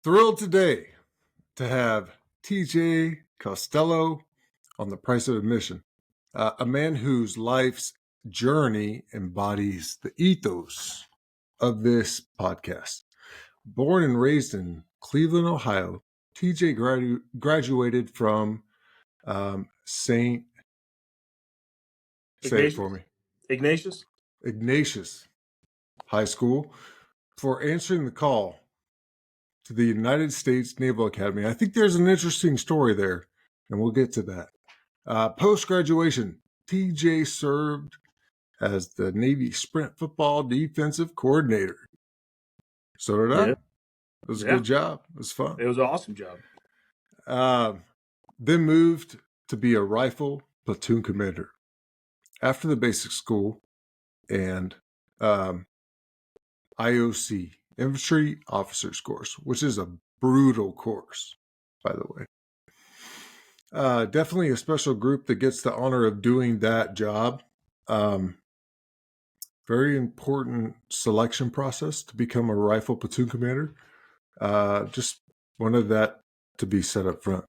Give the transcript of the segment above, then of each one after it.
Thrilled today to have TJ Costello on the Price of Admission, a man whose life's journey embodies the ethos of this podcast. Born and raised in Cleveland, Ohio, TJ graduated from St. Say it for me. Ignatius High School for answering the call to the United States Naval Academy. I think there's an interesting story there, and we'll get to that. Post-graduation, TJ served as the Navy sprint football defensive coordinator. So did I. It was a good job. It was fun. It was an awesome job. Then moved to be a rifle platoon commander after the basic school and IOC, Infantry Officers Course, which is a brutal course, by the way. Definitely a special group that gets the honor of doing that job. Very important selection process to become a rifle platoon commander. Just wanted that to be set up front.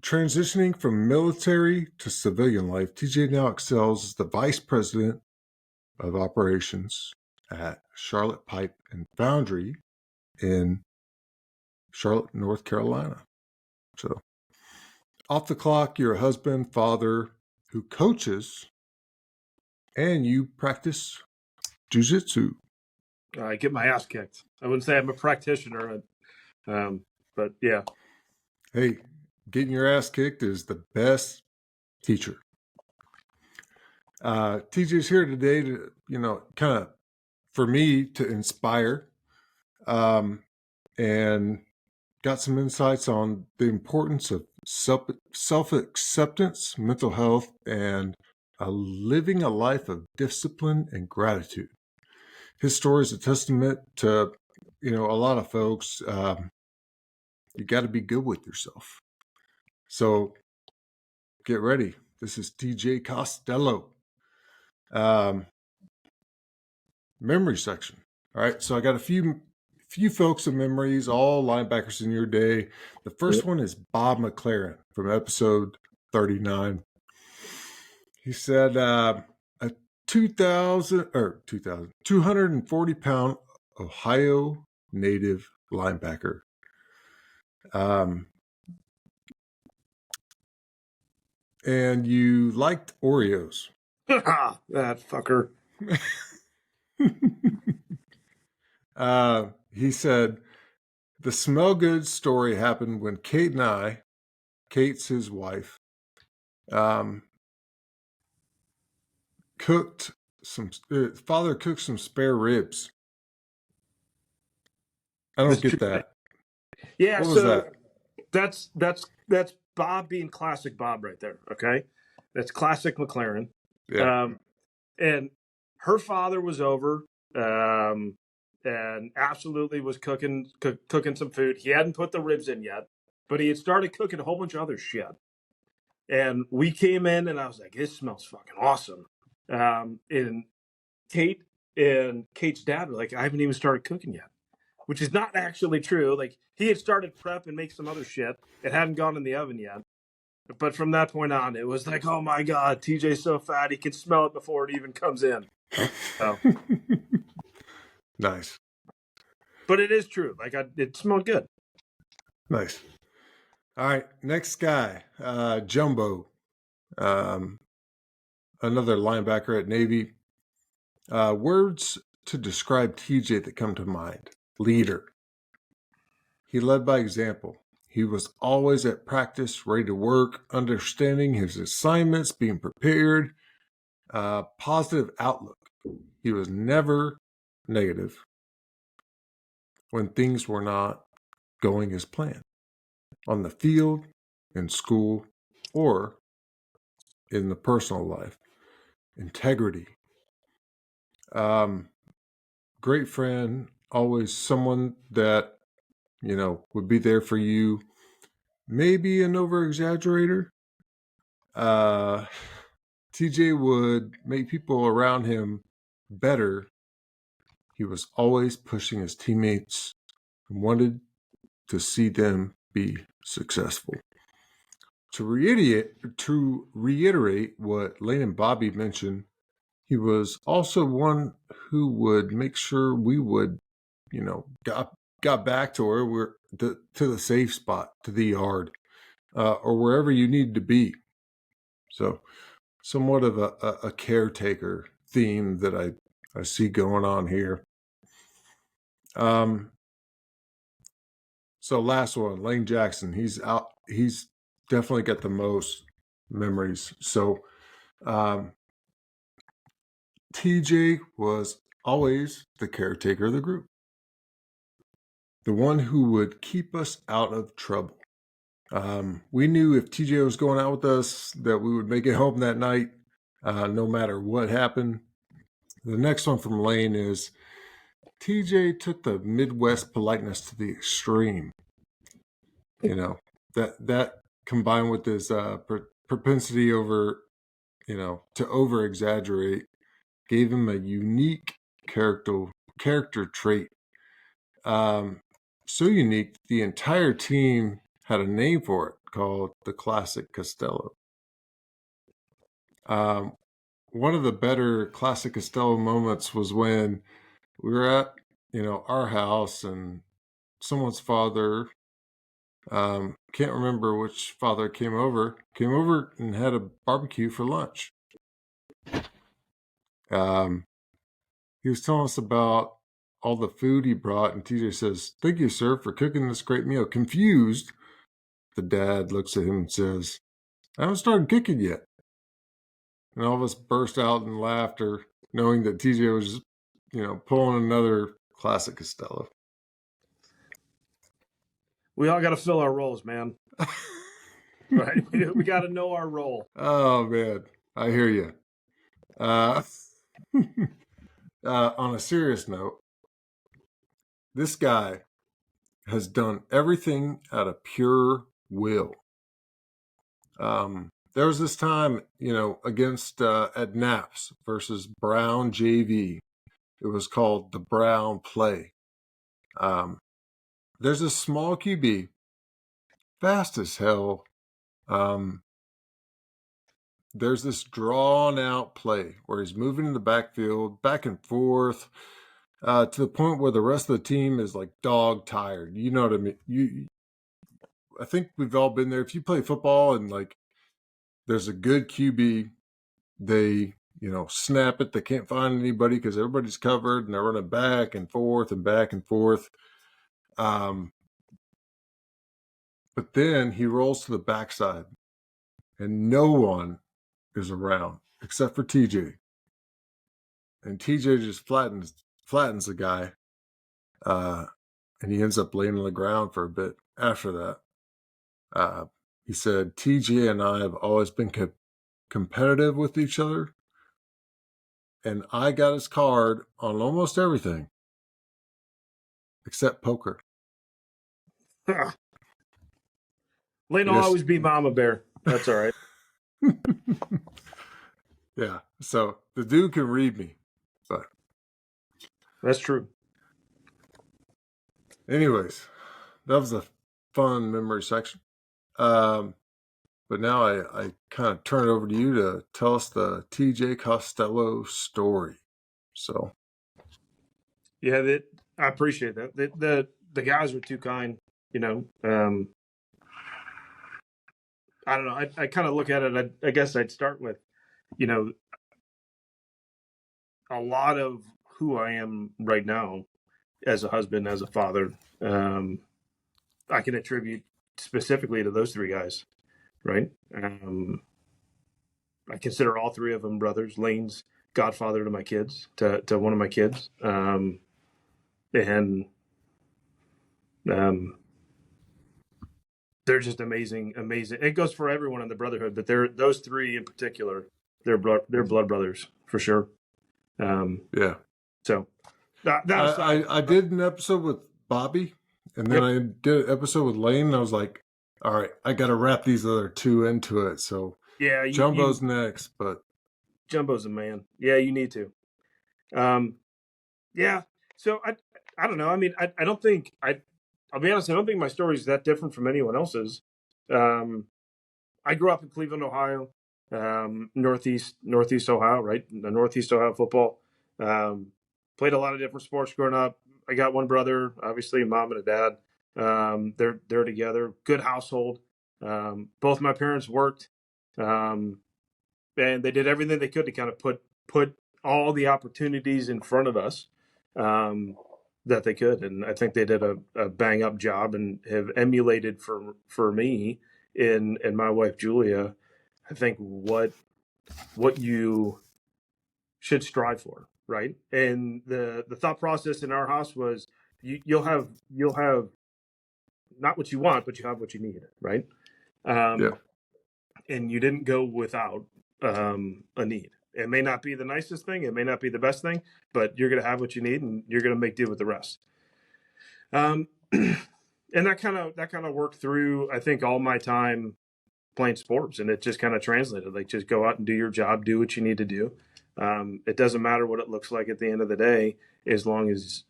Transitioning from military to civilian life, TJ now excels as the vice president of operations at Charlotte Pipe and Foundry in Charlotte, North Carolina. So, off the clock, you're a husband, father who coaches, and you practice jiu-jitsu. I get my ass kicked. I wouldn't say I'm a practitioner, but yeah. Hey, getting your ass kicked is the best teacher. TJ's here today to, kind of, for me, to inspire, and got some insights on the importance of self-acceptance, mental health, and living a life of discipline and gratitude. His story is a testament to, a lot of folks. You got to be good with yourself. So get ready. This is TJ Costello. Memory section. All right. So I got a few folks in memories, all linebackers in your day. The first one is Bob McLaren from episode 39. He said a 240-pound Ohio native linebacker. And you liked Oreos. That fucker. He said, the smell good story happened when Kate and I, Kate's his wife, cooked father cooked some spare ribs. I don't get that. Yeah, what was that? That's Bob being classic Bob right there. Okay, that's classic McLaren. Yeah. And her father was over, and absolutely was cooking some food. He hadn't put the ribs in yet, but he had started cooking a whole bunch of other shit. And we came in, and I was like, "This smells fucking awesome." And Kate and Kate's dad were like, "I haven't even started cooking yet," which is not actually true. Like, he had started prep and make some other shit. It hadn't gone in the oven yet. But from that point on, it was like, oh my God, TJ's so fat, he can smell it before it even comes in. So. Nice. But it is true. Like, it smelled good. Nice. All right, next guy, Jumbo, another linebacker at Navy. Words to describe TJ that come to mind. Leader. He led by example. He was always at practice, ready to work, understanding his assignments, being prepared, positive outlook. He was never negative when things were not going as planned on the field, in school, or in the personal life. Integrity. Great friend, always someone that, would be there for you. Maybe an over-exaggerator. TJ would make people around him better. He was always pushing his teammates and wanted to see them be successful. To reiterate what Lane and Bobby mentioned, he was also one who would make sure we would, got back to where to the safe spot, to the yard, or wherever you need to be. So, somewhat of a caretaker theme that I see going on here. So last one, Lane Jackson. He's out. He's definitely got the most memories. So, TJ was always the caretaker of the group, the one who would keep us out of trouble. We knew if TJ was going out with us that we would make it home that night, no matter what happened. The next one from Lane is TJ took the Midwest politeness to the extreme. That combined with his propensity to over exaggerate, gave him a unique character trait. So unique, the entire team had a name for it called the Classic Costello. One of the better Classic Costello moments was when we were at, our house, and someone's father, can't remember which father came over and had a barbecue for lunch. He was telling us about all the food he brought, and TJ says, "Thank you, sir, for cooking this great meal." Confused, the dad looks at him and says, "I haven't started cooking yet." And all of us burst out in laughter, knowing that TJ was, pulling another Classic Costello. We all got to fill our roles, man. Right? We got to know our role. Oh, man. I hear you. On a serious note, this guy has done everything out of pure will. There was this time, against at Naps versus Brown JV. It was called the Brown Play. There's a small QB, fast as hell. There's this drawn out play where he's moving in the backfield, back and forth, to the point where the rest of the team is like dog tired. You know what I mean? I think we've all been there. If you play football and like there's a good QB, they, snap it. They can't find anybody because everybody's covered and they're running back and forth and back and forth. But then he rolls to the backside and no one is around except for TJ. And TJ just flattens the guy. And he ends up laying on the ground for a bit after that. He said, TJ and I have always been competitive with each other. And I got his card on almost everything except poker. Lane will always be Mama Bear. That's all right. Yeah. So the dude can read me, but that's true. Anyways, that was a fun memory section. But now I kind of turn it over to you to tell us the TJ Costello story. So, yeah, I appreciate that. The guys were too kind. I don't know. I kind of look at it. I guess I'd start with, a lot of who I am right now, as a husband, as a father. I can attribute specifically to those three guys. Right. I consider all three of them brothers. Lane's godfather to my kids, to one of my kids. And they're just amazing. It goes for everyone in the Brotherhood, but those three in particular, they're blood brothers for sure. yeah. So I did an episode with Bobby, and then I did an episode with Lane, and I was like, all right, I got to wrap these other two into it. So yeah, Jumbo's next, but Jumbo's a man. Yeah, you need to. Yeah. So I don't know. I mean, I don't think I'll be honest, I don't think my story is that different from anyone else's. I grew up in Cleveland, Ohio, Northeast Ohio, right? The Northeast Ohio football. Played a lot of different sports growing up. I got one brother, obviously, a mom and a dad. They're together. Good household. Both my parents worked, and they did everything they could to kind of put all the opportunities in front of us that they could. And I think they did a bang up job and have emulated for me and my wife Julia. I think what you should strive for, right? And the thought process in our house was you'll have not what you want, but you have what you need, right? Yeah. And you didn't go without a need. It may not be the nicest thing, it may not be the best thing, but you're going to have what you need, and you're going to make do with the rest. And that kind of worked through, I think, all my time playing sports, and it just kind of translated, like, just go out and do your job, do what you need to do. It doesn't matter what it looks like at the end of the day, as long as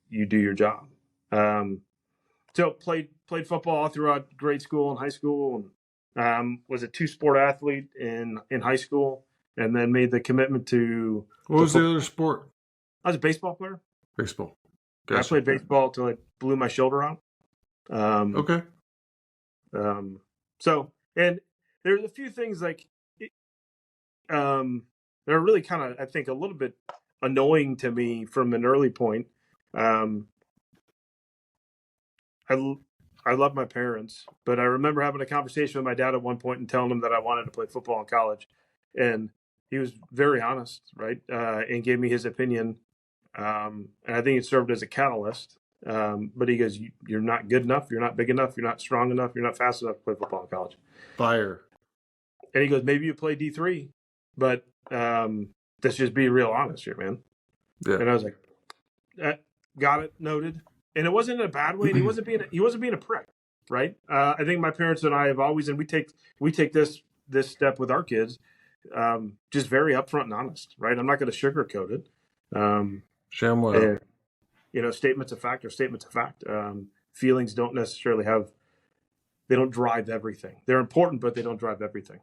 you do your job. So played football all throughout grade school and high school, and was a 2-sport athlete in high school, and then made the commitment to. What was the other sport? I was a baseball player. Baseball. Gotcha. I played baseball till I blew my shoulder out. Okay. So, and there's a few things like, that are really kind of, I think, a little bit annoying to me from an early point. I love my parents, but I remember having a conversation with my dad at one point and telling him that I wanted to play football in college, and he was very honest, right? And gave me his opinion. And I think it served as a catalyst. But he goes, "You're not good enough. You're not big enough. You're not strong enough. You're not fast enough to play football in college." Fire. And he goes, "Maybe you play D3, but let's just be real honest here, man." Yeah. And I was like, "Got it, noted." And it wasn't in a bad way. And he wasn't being a prick, right? I think my parents and I have always, and we take this step with our kids, just very upfront and honest, right? I'm not going to sugarcoat it. Shamwell. Statements of fact are statements of fact. Feelings don't necessarily they don't drive everything. They're important, but they don't drive everything.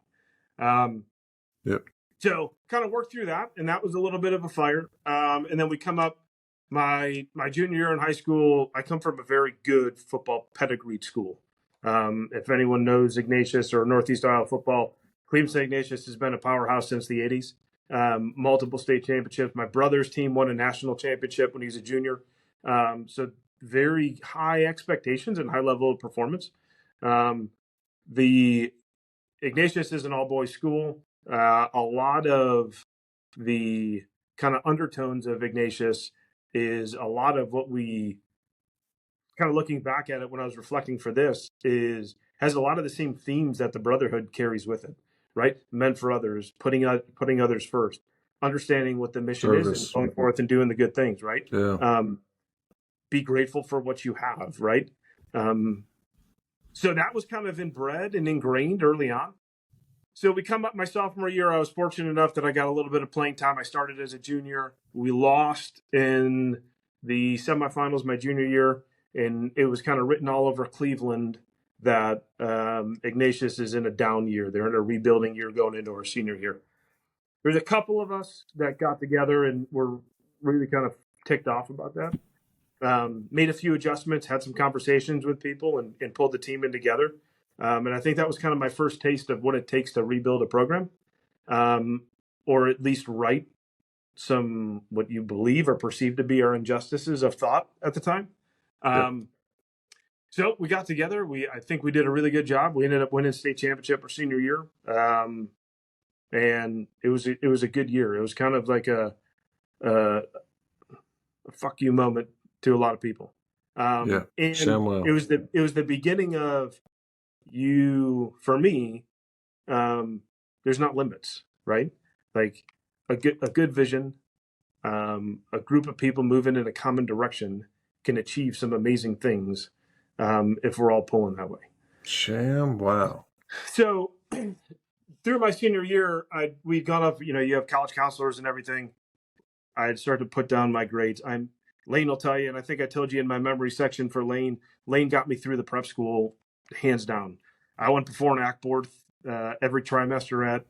Yep. So kind of worked through that, and that was a little bit of a fire. And then we come up my junior year in high school. I come from a very good football pedigreed school. If anyone knows Ignatius or Northeast Ohio football, Cleveland St. Ignatius has been a powerhouse since the 80s. Multiple state championships. My brother's team won a national championship when he was a junior. So very high expectations and high level of performance. The Ignatius is an all-boys school. A lot of the kind of undertones of Ignatius is a lot of what we kind of, looking back at it when I was reflecting for this, has a lot of the same themes that the Brotherhood carries with it, right? Men for others, putting others first, understanding what the mission is, and going forth and doing the good things, right? Yeah. Be grateful for what you have, right? So that was kind of inbred and ingrained early on. So we come up my sophomore year. I was fortunate enough that I got a little bit of playing time. I started as a junior. We lost in the semifinals my junior year, and it was kind of written all over Cleveland that Ignatius is in a down year. They're in a rebuilding year going into our senior year. There's a couple of us that got together and were really kind of ticked off about that. Made a few adjustments, had some conversations with people, and pulled the team in together. And I think that was kind of my first taste of what it takes to rebuild a program, or at least right some what you believe or perceive to be our injustices of thought at the time. So we got together. I think we did a really good job. We ended up winning state championship our senior year, and it was a good year. It was kind of like a fuck you moment to a lot of people. And it was the beginning of, for me, there's not limits, right? Like a good vision, a group of people moving in a common direction can achieve some amazing things if we're all pulling that way. Wow. So through my senior year, we'd gone up, you have college counselors and everything. I had started to put down my grades. Lane will tell you, and I think I told you in my memory section for Lane, Lane got me through the prep school hands down. I went before and act board every trimester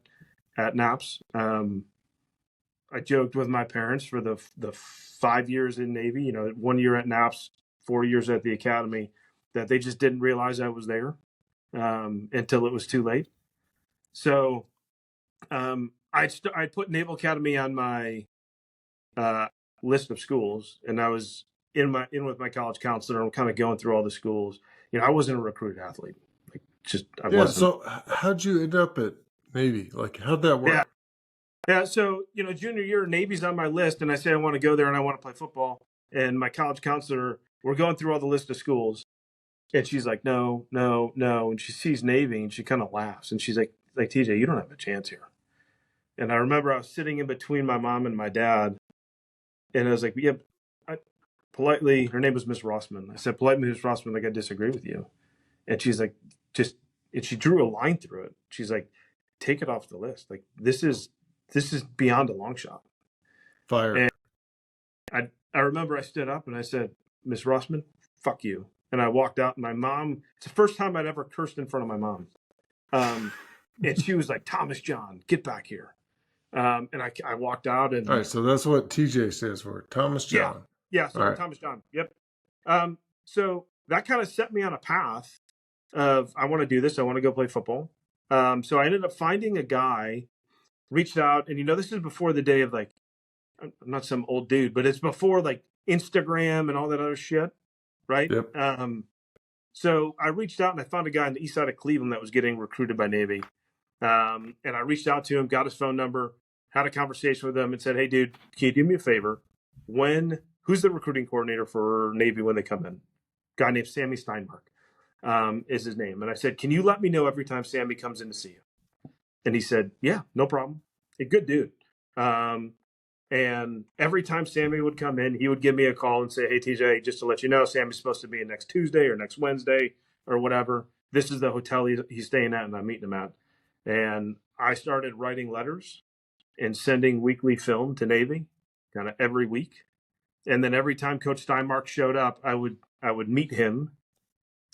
at NAPS. I joked with my parents for the 5 years in Navy, 1 year at NAPS, 4 years at the Academy, that they just didn't realize I was there until it was too late. So I put Naval Academy on my list of schools, and I was in with my college counselor, and I'm kind of going through all the schools. I wasn't a recruited athlete. I wasn't. So how'd you end up at Navy? Like, how'd that work? Yeah. So, junior year, Navy's on my list, and I say I want to go there and I want to play football. And my college counselor, we're going through all the list of schools, and she's like, no. And she sees Navy, and she kind of laughs, and she's like, TJ, you don't have a chance here. And I remember I was sitting in between my mom and my dad, and I was like, yeah, politely, her name was Miss Rossman. I said, politely, Miss Rossman, like, I disagree with you. And she's like, and she drew a line through it. She's like, take it off the list. Like, this is beyond a long shot. Fire. And I remember I stood up and I said, Miss Rossman, fuck you. And I walked out, and my mom, it's the first time I'd ever cursed in front of my mom. And she was like, Thomas John, get back here. And I walked out. And all right, so that's what TJ stands for, Thomas John. Yeah, so right. Thomas John, yep. So that kind of set me on a path of, I want to do this. I want to go play football. So I ended up finding a guy, reached out, and this is before the day of, like, I'm not some old dude, but it's before like Instagram and all that other shit, right? Yep. So I reached out and I found a guy on the east side of Cleveland that was getting recruited by Navy. And I reached out to him, got his phone number, had a conversation with him, and said, hey, dude, can you do me a favor? Who's the recruiting coordinator for Navy when they come in? Guy named Sammy Steinmark is his name. And I said, can you let me know every time Sammy comes in to see you? And he said, yeah, no problem. A good dude. And every time Sammy would come in, he would give me a call and say, hey, TJ, just to let you know, Sammy's supposed to be in next Tuesday or next Wednesday or whatever. This is the hotel he's staying at, and I'm meeting him at. And I started writing letters and sending weekly film to Navy kind of every week. And then every time Coach Steinmark showed up, I would meet him,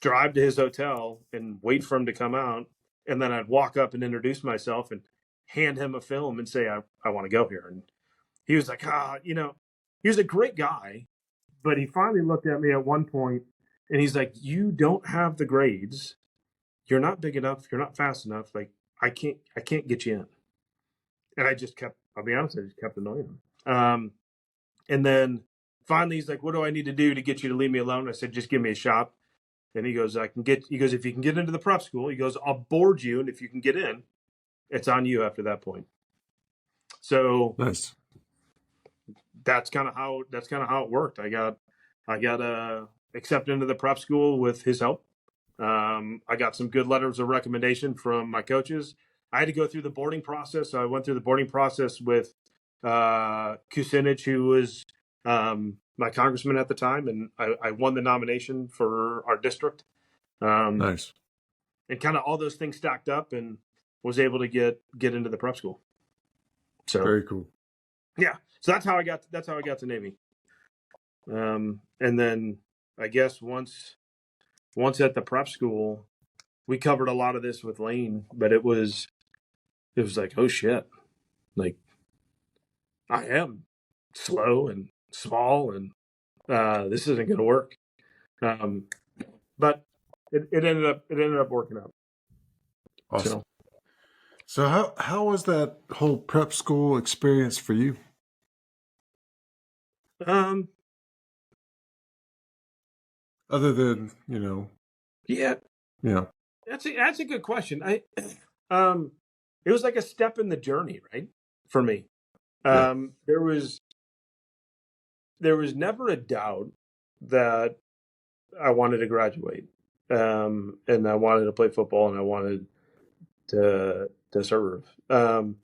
drive to his hotel, and wait for him to come out. And then I'd walk up and introduce myself and hand him a film and say, I want to go here. And he was like, he was a great guy, but he finally looked at me at one point and he's like, you don't have the grades. You're not big enough. You're not fast enough. Like, I can't get you in. And I'll be honest, I just kept annoying him. And then finally he's like, what do I need to do to get you to leave me alone? I said, just give me a shot. And he goes, if you can get into the prep school, he goes, I'll board you. And if you can get in, it's on you after that point. So nice. That's kind of how it worked. I got accepted into the prep school with his help. I got some good letters of recommendation from my coaches. I had to go through the boarding process. So I went through the boarding process with Kucinich, who was my congressman at the time, and I won the nomination for our district. Nice. And kind of all those things stacked up, and was able to get into the prep school. So very cool. Yeah. So that's how I got to Navy. And then I guess once at the prep school, we covered a lot of this with Lane, but it was like, oh shit, like, I am slow and small, and this isn't going to work. But it ended up working out. Awesome. So how was that whole prep school experience for you? Other than, Yeah. That's a good question. It was like a step in the journey, right? For me. There was never a doubt that I wanted to graduate. And I wanted to play football, and I wanted to serve. At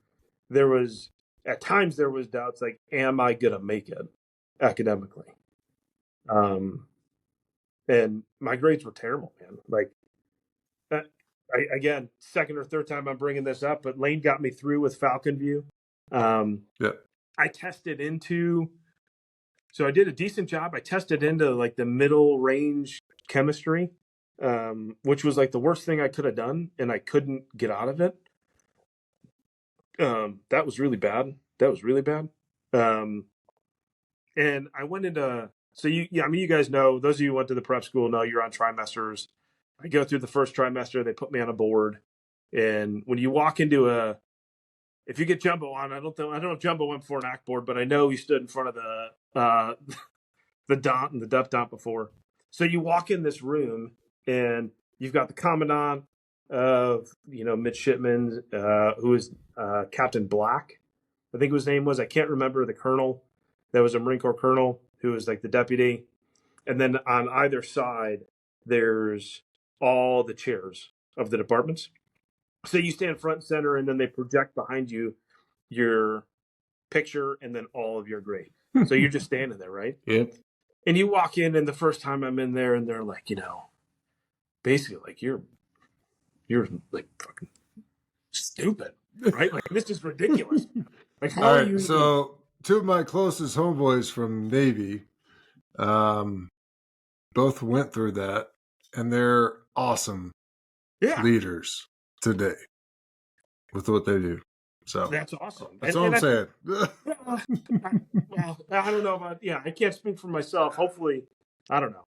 times there was doubts, like, am I going to make it academically? And my grades were terrible, man. Like, again, second or third time I'm bringing this up, but Lane got me through with Falcon View. I tested into So I did a decent job. I tested into like the middle range chemistry, which was like the worst thing I could have done, and I couldn't get out of it. That was really bad. Um, and I went into you guys know, those of you who went to the prep school know you're on trimesters. I go through the first trimester, they put me on a board, and when you walk into if you get Jumbo on, I don't know if Jumbo went before an ACT board, but I know he stood in front of the DOT and the DUP before. So you walk in this room, and you've got the commandant of midshipmen, who is Captain Black, I think his name was. I can't remember the colonel. That was a Marine Corps colonel who was like the deputy. And then on either side, there's all the chairs of the departments. So you stand front and center, and then they project behind you your picture and then all of your grade. So you're just standing there, right? Yep. And you walk in, and the first time I'm in there, and they're like, basically like you're like fucking stupid, right? Like this is ridiculous. Like how are you? So two of my closest homeboys from Navy, both went through that, and they're awesome leaders today with what they do. So that's awesome. That's all I'm saying. Well, I don't know about, I can't speak for myself. Hopefully, I don't know.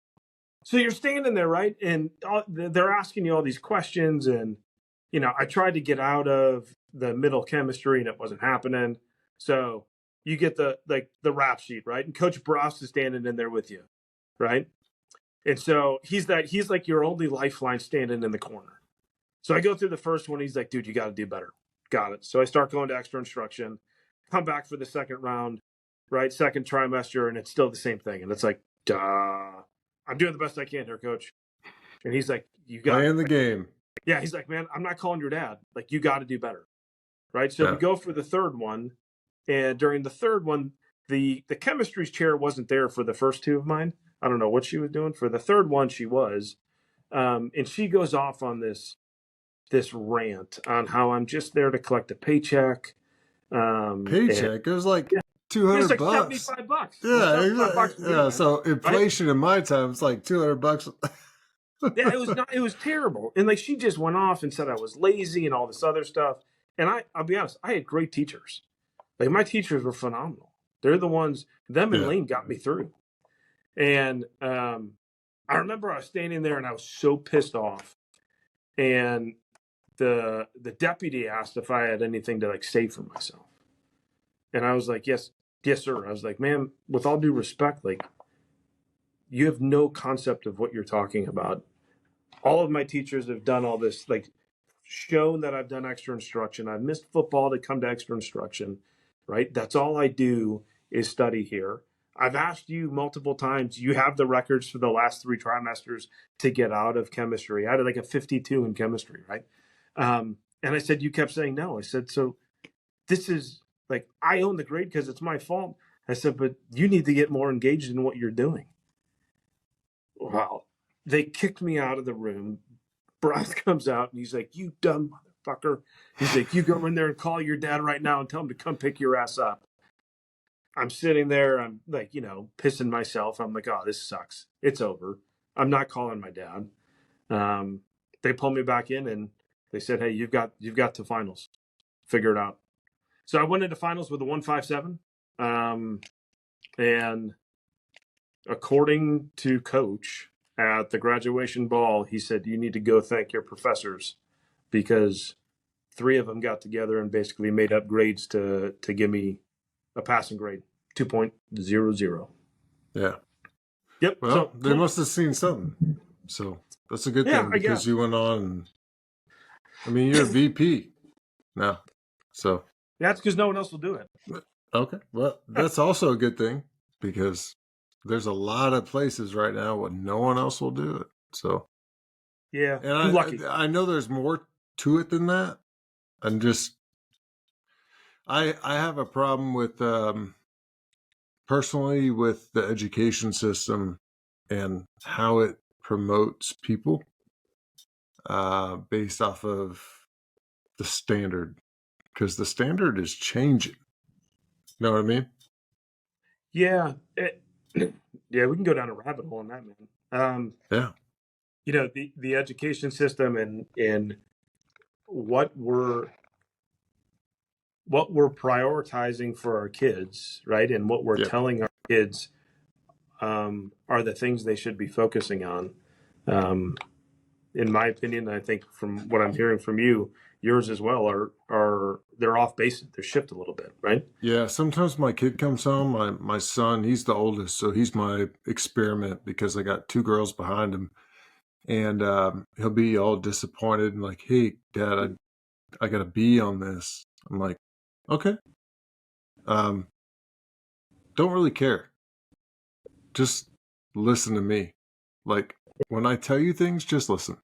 So you're standing there, right? And they're asking you all these questions, and, I tried to get out of the middle chemistry, and it wasn't happening. So you get the rap sheet, right? And Coach Bross is standing in there with you, right? And so he's like your only lifeline standing in the corner. So I go through the first one. He's like, dude, you got to do better. Got it. So I start going to extra instruction, come back for the second round, right? Second trimester, and it's still the same thing. And it's like, duh, I'm doing the best I can here, coach. And he's like, you got playing the game. Yeah. He's like, man, I'm not calling your dad. Like, you got to do better. Right. So we go for the third one. And during the third one, the chemistry's chair wasn't there for the first two of mine. I don't know what she was doing. For the third one, she was. And she goes off on this rant on how I'm just there to collect a paycheck. Paycheck? It was like $200. It's like $75. Yeah, exactly. Yeah. So inflation, right? In my time, it's like $200. Yeah, it was terrible. And like she just went off and said I was lazy and all this other stuff. And I'll be honest, I had great teachers. Like my teachers were phenomenal. They're the ones, them and Lane got me through. And I remember I was standing there and I was so pissed off. And the deputy asked if I had anything to like say for myself. And I was like, yes, sir. I was like, ma'am, with all due respect, like you have no concept of what you're talking about. All of my teachers have done all this, like shown that I've done extra instruction. I've missed football to come to extra instruction, right? That's all I do is study here. I've asked you multiple times, you have the records for the last 3 trimesters to get out of chemistry. I had like a 52 in chemistry, right? And I said, you kept saying no. I said, so this is like, I own the grade because it's my fault. I said, but you need to get more engaged in what you're doing. Well, they kicked me out of the room. Bryce comes out and he's like, you dumb motherfucker. He's like, you go in there and call your dad right now and tell him to come pick your ass up. I'm sitting there. I'm like, pissing myself. I'm like, oh, this sucks. It's over. I'm not calling my dad. They pulled me back in and they said, hey, you've got to finals. Figure it out. So I went into finals with a 157. And according to coach at the graduation ball, he said, you need to go thank your professors because 3 of them got together and basically made up grades to give me a passing grade, 2.00. Yeah. Yep. Well, so they must have seen something. So that's a good thing because you went on. You're a VP now. So that's because no one else will do it. Okay. Well, that's also a good thing because there's a lot of places right now where no one else will do it. So yeah, and I'm lucky. I know there's more to it than that. I'm just I have a problem with personally with the education system and how it promotes people based off of the standard, because the standard is changing. You know what I mean? Yeah. Yeah, we can go down a rabbit hole on that, man. Yeah. The education system and what we're prioritizing for our kids, right? And what we're Yeah. telling our kids are the things they should be focusing on. In my opinion, I think from what I'm hearing from you, yours as well are they're off base. They're shift a little bit, right? Yeah. Sometimes my kid comes home, my son, he's the oldest, so he's my experiment because I got 2 girls behind him. And he'll be all disappointed and like, hey, Dad, I got a B on this. I'm like, okay. Don't really care. Just listen to me. Like, when I tell you things, just listen.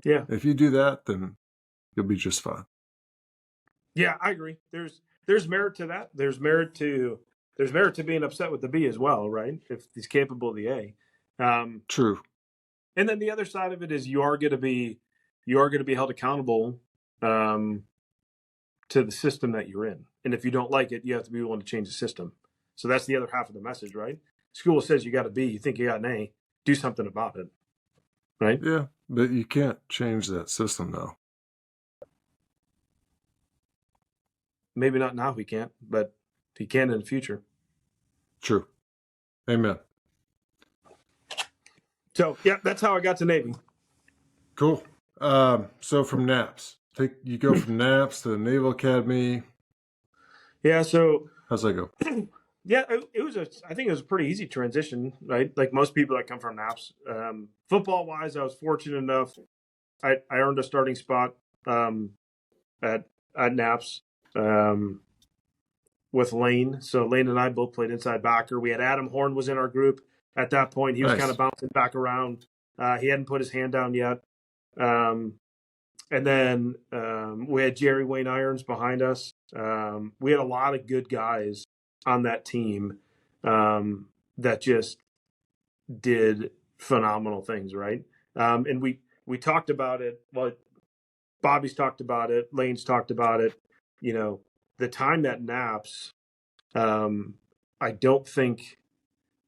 Yeah. If you do that, then you'll be just fine. Yeah, I agree. There's merit to that. There's merit to being upset with the B as well, right? If he's capable of the A. True. And then the other side of it is you are going to be held accountable to the system that you're in. And if you don't like it, you have to be willing to change the system. So that's the other half of the message, right? School says you got a B, you think you got an A, do something about it, right? Yeah, but you can't change that system, though. Maybe not now, we can't, but he can in the future. True. Amen. So yeah, that's how I got to Navy. Cool. So from NAPS, you go from NAPS to the Naval Academy. Yeah. So how's that go? Yeah, I think it was a pretty easy transition, right? Like most people that come from NAPS. Football wise, I was fortunate enough. I earned a starting spot at NAPS with Lane. So Lane and I both played inside backer. We had Adam Horn was in our group at that point. He was kind of bouncing back around. He hadn't put his hand down yet. And then we had Jerry Wayne Irons behind us. We had a lot of good guys on that team that just did phenomenal things, right? And we talked about it. Well, Bobby's talked about it. Lane's talked about it. The time at NAPS, I don't think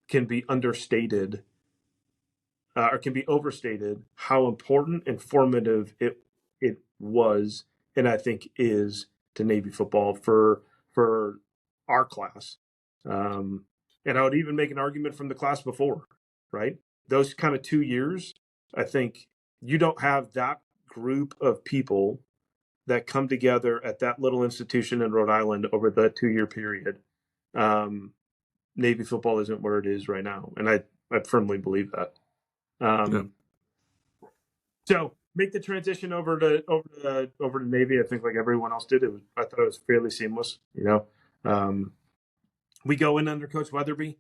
can be understated or can be overstated how important and formative it was, and I think is to Navy football for our class. And I would even make an argument from the class before, right? Those kind of 2 years, I think you don't have that group of people that come together at that little institution in Rhode Island over that 2-year period. Navy football isn't where it is right now, and I firmly believe that. So make the transition over to Navy. I think like everyone else did. I thought it was fairly seamless. We go in under Coach Weatherby.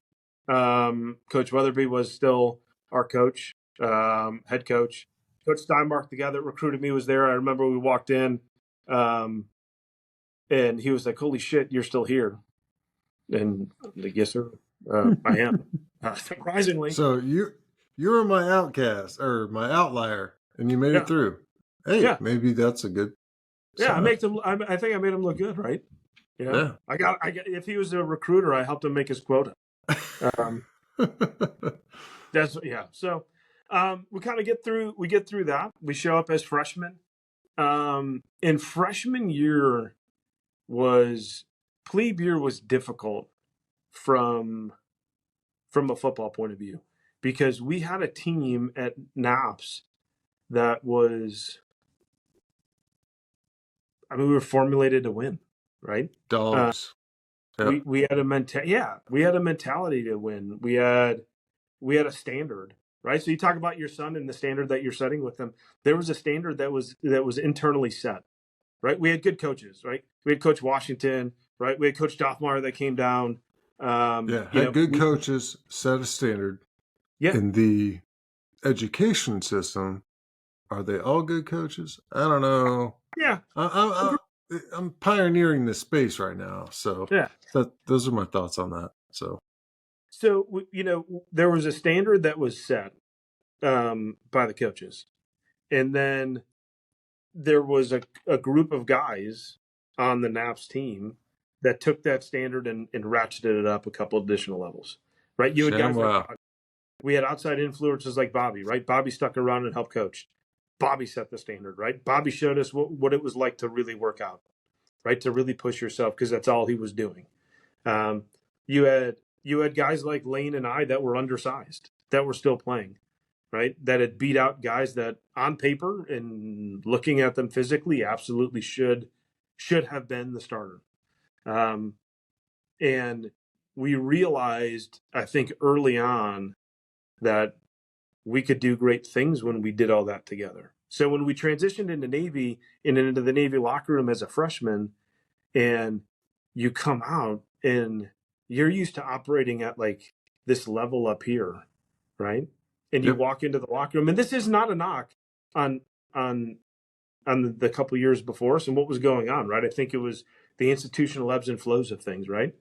Coach Weatherby was still our coach, head coach. Coach Steinmark, the guy that recruited me, was there. I remember we walked in, and he was like, "Holy shit, you're still here!" And I'm like, "Yes, sir, I am." Surprisingly, so you were my outcast or my outlier, and you made it through. Hey, maybe that's a good. Yeah, I think I made him look good, right? Yeah. I got. If he was a recruiter, I helped him make his quota. So we kind of get through. We get through that. We show up as freshmen. In freshman year plebe year was difficult from a football point of view because we had a team at NAPS that was. We were formulated to win, right? Dogs. We had a mentality to win. We had a standard, right? So you talk about your son and the standard that you're setting with them. There was a standard that was internally set, right? We had good coaches, right? We had Coach Washington, right? We had Coach Doffmeyer that came down. Good coaches set a standard. Yeah. In the education system, are they all good coaches? I don't know. Yeah. I'm pioneering this space right now, so those are my thoughts on that. So there was a standard that was set by the coaches, and then there was a group of guys on the NAPS team that took that standard and ratcheted it up a couple additional levels, right? You had guys Wow. like, we had outside influences like Bobby, right? Bobby stuck around and helped coach. Bobby set the standard, right? Bobby showed us what it was like to really work out, right? To really push yourself, because that's all he was doing. You had guys like Lane and I that were undersized, that were still playing, right? That had beat out guys that on paper and looking at them physically absolutely should have been the starter. And we realized, I think, early on that we could do great things when we did all that together. So when we transitioned into Navy and into the Navy locker room as a freshman, and you come out and you're used to operating at like this level up here, right? And you walk into the locker room, and this is not a knock on on the couple years before us and what was going on, right? I think it was the institutional ebbs and flows of things, right?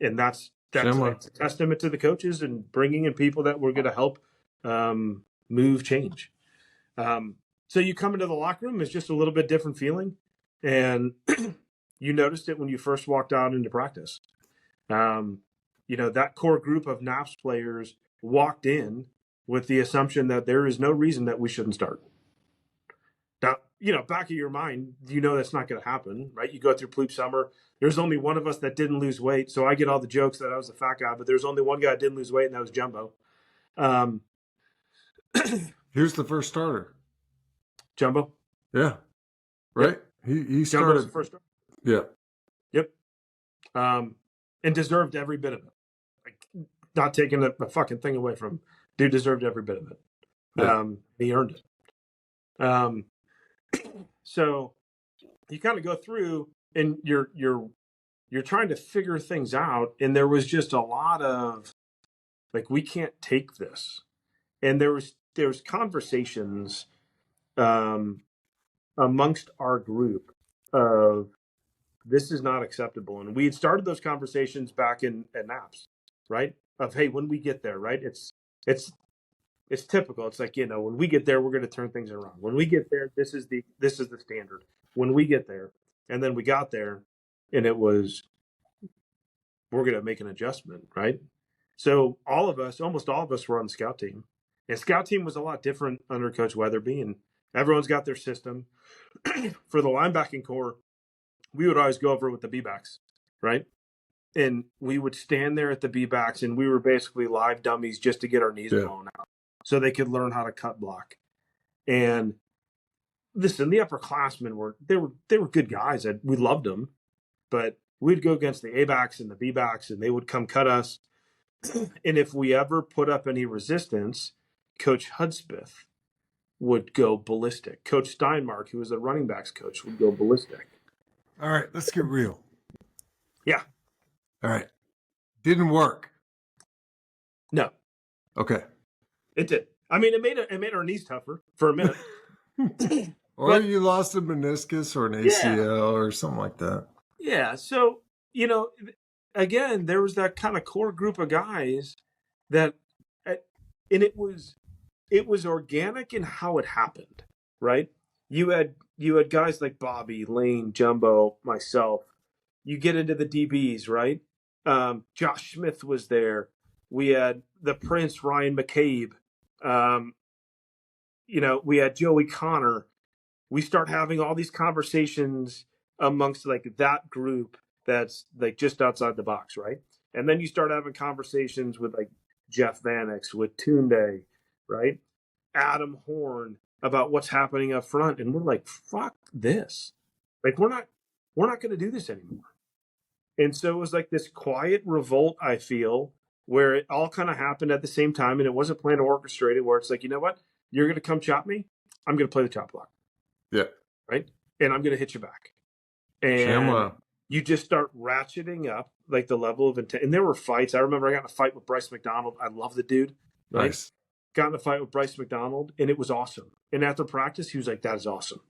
And that's it's a testament to the coaches and bringing in people that were going to help move change. So you come into the locker room, it's just a little bit different feeling, and you noticed it when you first walked out into practice. That core group of NAPS players walked in with the assumption that there is no reason that we shouldn't start. Now, back of your mind, that's not going to happen, right? You go through Plebe Summer. There's only one of us that didn't lose weight, so I get all the jokes that I was the fat guy, but there's only one guy that didn't lose weight, and that was Jumbo. Here's the first starter. Jumbo? Yeah. Right? Yep. He started. Jumbo's the first starter. Yeah. Yep. And deserved every bit of it. Like, not taking a fucking thing away from him. Dude deserved every bit of it. Yeah. He earned it. So you kind of go through and you're trying to figure things out, and there was just a lot of like, we can't take this. And there was conversations amongst our group of, this is not acceptable. And we had started those conversations back at NAPS, right? Of, hey, when we get there, right? It's typical. It's like, when we get there, we're going to turn things around. When we get there, this is the standard. When we get there, and then we got there, and it was, we're going to make an adjustment, right? So almost all of us were on the scout team. And scout team was a lot different under Coach Weatherby, and everyone's got their system. For the linebacking core, we would always go over with the B-backs, right? And we would stand there at the B-backs, and we were basically live dummies just to get our knees blown out so they could learn how to cut block. And listen, the upperclassmen were good guys. We loved them, but we'd go against the A-backs and the B-backs, and they would come cut us. And if we ever put up any resistance, Coach Hudspeth would go ballistic. Coach Steinmark, who was the running backs coach, would go ballistic. All right, let's get real. Yeah. All right. Didn't work. No. Okay. It did. I mean, it made our knees tougher for a minute. Or you lost a meniscus or an ACL or something like that. Yeah. So, again, there was that kind of core group of guys that, and it was organic in how it happened, right? You had guys like Bobby, Lane, Jumbo, myself. You get into the DBs, right? Josh Smith was there. We had the Prince, Ryan McCabe. We had Joey Connor. We start having all these conversations amongst like that group that's like just outside the box, right? And then you start having conversations with like Jeff Vanix, with Tunde, right? Adam Horn, about what's happening up front. And we're like, fuck this. Like, we're not going to do this anymore. And so it was like this quiet revolt, I feel, where it all kind of happened at the same time, and it wasn't planned or orchestrated, where it's like, you know what? You're going to come chop me. I'm going to play the chop block. Yeah. Right? And I'm going to hit you back. And you just start ratcheting up like the level of intent. And there were fights. I remember I got in a fight with Bryce McDonald. I love the dude. Right? Nice. Got in a fight with Bryce McDonald, and it was awesome. And after practice, he was like, that is awesome.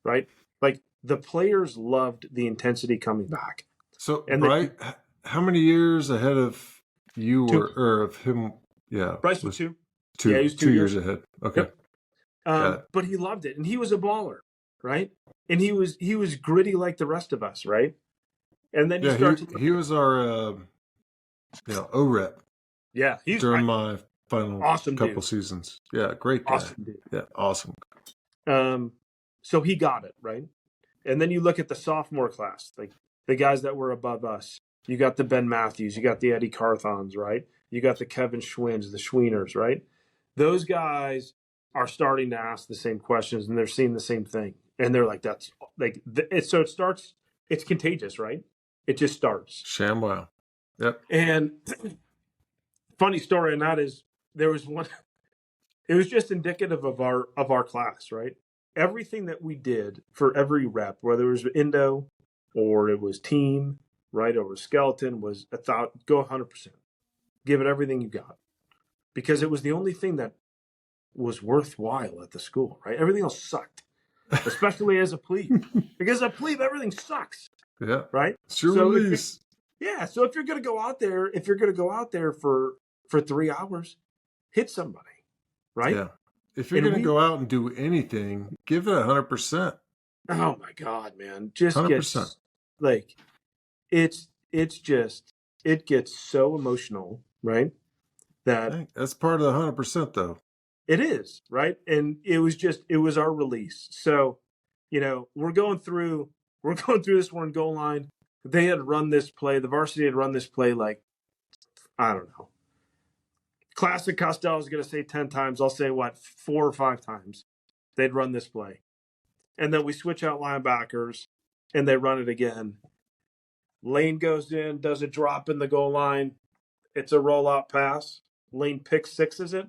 Right? Like, the players loved the intensity coming back. So, and how many years ahead of you or of him? Yeah. Bryce was two. Yeah, he was 2 years ahead. Okay. Yep. But he loved it, and he was a baller, right? And he was gritty like the rest of us, right? And then he was our O rep. Yeah, during my final awesome couple dude. seasons. Yeah, great guy. Awesome dude. Yeah, awesome. So he got it, right? And then you look at the sophomore class, like the guys that were above us. You got the Ben Matthews, you got the Eddie Carthons, right? You got the Kevin Schwins, the Schweeners, right? Those guys are starting to ask the same questions and they're seeing the same thing. And they're like, that's like, so it starts, it's contagious, right? It just starts. ShamWow. Yep. And funny story on that is there was one, it was just indicative of our class, right? Everything that we did for every rep, whether it was Indo or it was team, right, or skeleton, was go 100%. Give it everything you got. Because it was the only thing that was worthwhile at the school, right? Everything else sucked, especially as a plebe. Because as a plebe, everything sucks. Yeah. Right? It's your So release. so if you're gonna go out there for 3 hours, hit somebody. Right? Yeah. If you're going to go out and do anything, give it 100%. Oh my God, man. Just 100%. gets like, it gets so emotional, right? That's part of the 100% though. It is, right? And it was our release. So, we're going through this one goal line. They had run this play. The varsity had run this play like, I don't know. Classic Costello is going to say 10 times. I'll say 4 or 5 times. They'd run this play. And then we switch out linebackers and they run it again. Lane goes in, does a drop in the goal line. It's a rollout pass. Lane pick sixes it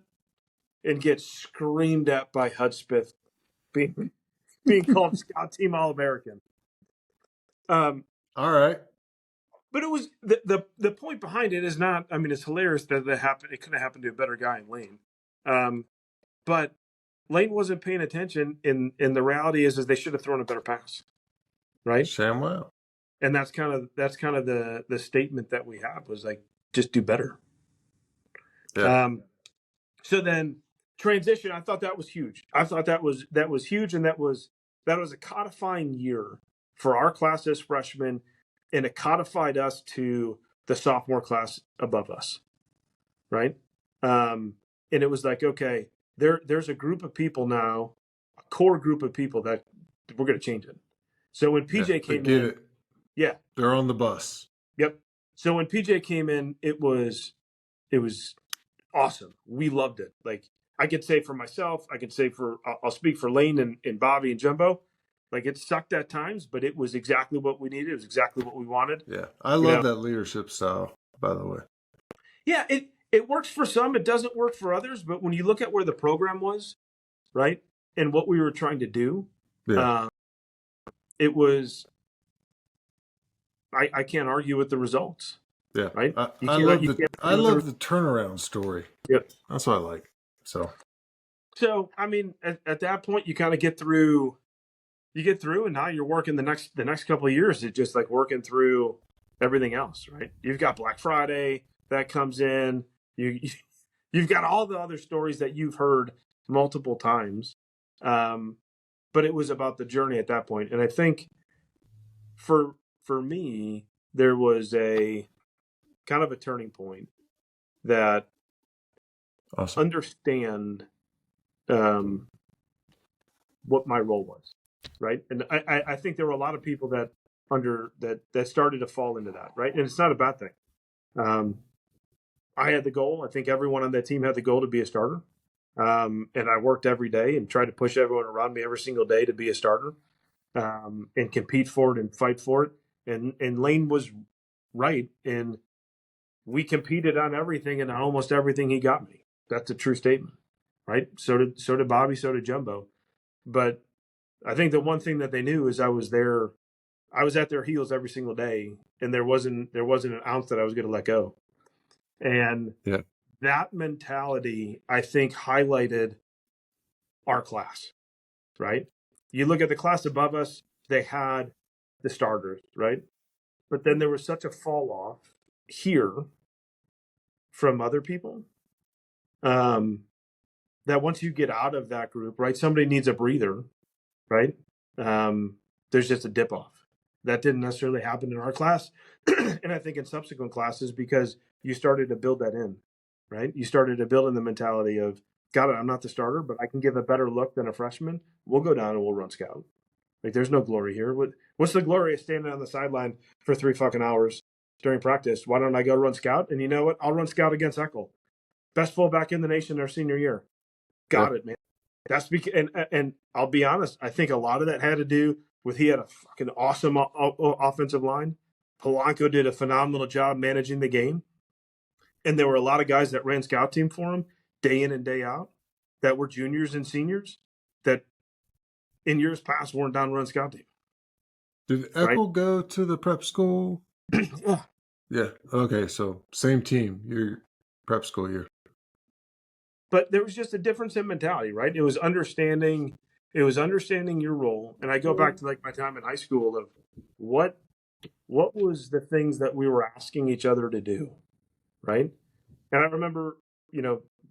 and gets screamed at by Hudspeth being called Scout Team All-American. All right. But it was the point behind it is not, I mean, it's hilarious that it happened. It couldn't have happened to a better guy in Lane. But Lane wasn't paying attention, and the reality is they should have thrown a better pass. Right? ShamWow. And that's kind of the statement that we have was like, just do better. Yeah. So then transition, I thought that was huge. I thought that was huge, and that was a codifying year for our class as freshmen, and it codified us to the sophomore class above us, right? And it was like, okay, there's a group of people now, a core group of people that we're going to change it. So when PJ came in, they're on the bus. Yep. So when PJ came in, it was awesome. We loved it. Like, I could say for myself, I'll speak for Lane and Bobby and Jumbo. Like, it sucked at times, but it was exactly what we needed. It was exactly what we wanted. Yeah. I love that leadership style, by the way. Yeah, it works for some. It doesn't work for others. But when you look at where the program was, right, and what we were trying to do, it was, I can't argue with the results. Yeah. Right. I love the turnaround story. Yep. That's what I like. So I mean, at that point, you kind of get through, and now you're working the next couple of years. It's just like working through everything else, right? You've got Black Friday that comes in. You've got all the other stories that you've heard multiple times. But it was about the journey at that point. And I think for me, there was a kind of a turning point that understand what my role was, right? And I think there were a lot of people that started to fall into that, right? And it's not a bad thing. I had the goal. I think everyone on that team had the goal to be a starter. And I worked every day and tried to push everyone around me every single day to be a starter, and compete for it and fight for it. And Lane was right. And we competed on everything, and on almost everything he got me. That's a true statement, right? So did Bobby, so did Jumbo. But I think the one thing that they knew is I was at their heels every single day, and there wasn't an ounce that I was going to let go. And that mentality, I think, highlighted our class, right? You look at the class above us, they had the starters, right? But then there was such a fall off here from other people, that once you get out of that group, right, somebody needs a breather, right? There's just a dip off. That didn't necessarily happen in our class. And I think in subsequent classes, because you started to build that in. right? You started to build in the mentality of, got it, I'm not the starter, but I can give a better look than a freshman. We'll go down and we'll run scout. Like, there's no glory here. What's the glory of standing on the sideline for 3 fucking hours during practice? Why don't I go run scout? And you know what? I'll run scout against Eckel. Best fullback in the nation their senior year. Got it, man. That's because, and I'll be honest, I think a lot of that had to do with he had a fucking awesome offensive line. Polanco did a phenomenal job managing the game. And there were a lot of guys that ran scout team for him day in and day out that were juniors and seniors that in years past weren't down run scout team. Did Eckel go to the prep school? Yeah. Yeah. Okay. So same team, your prep school year. But there was just a difference in mentality, right? It was understanding your role. And I go back to like my time in high school of what was the things that we were asking each other to do, right? And I remember,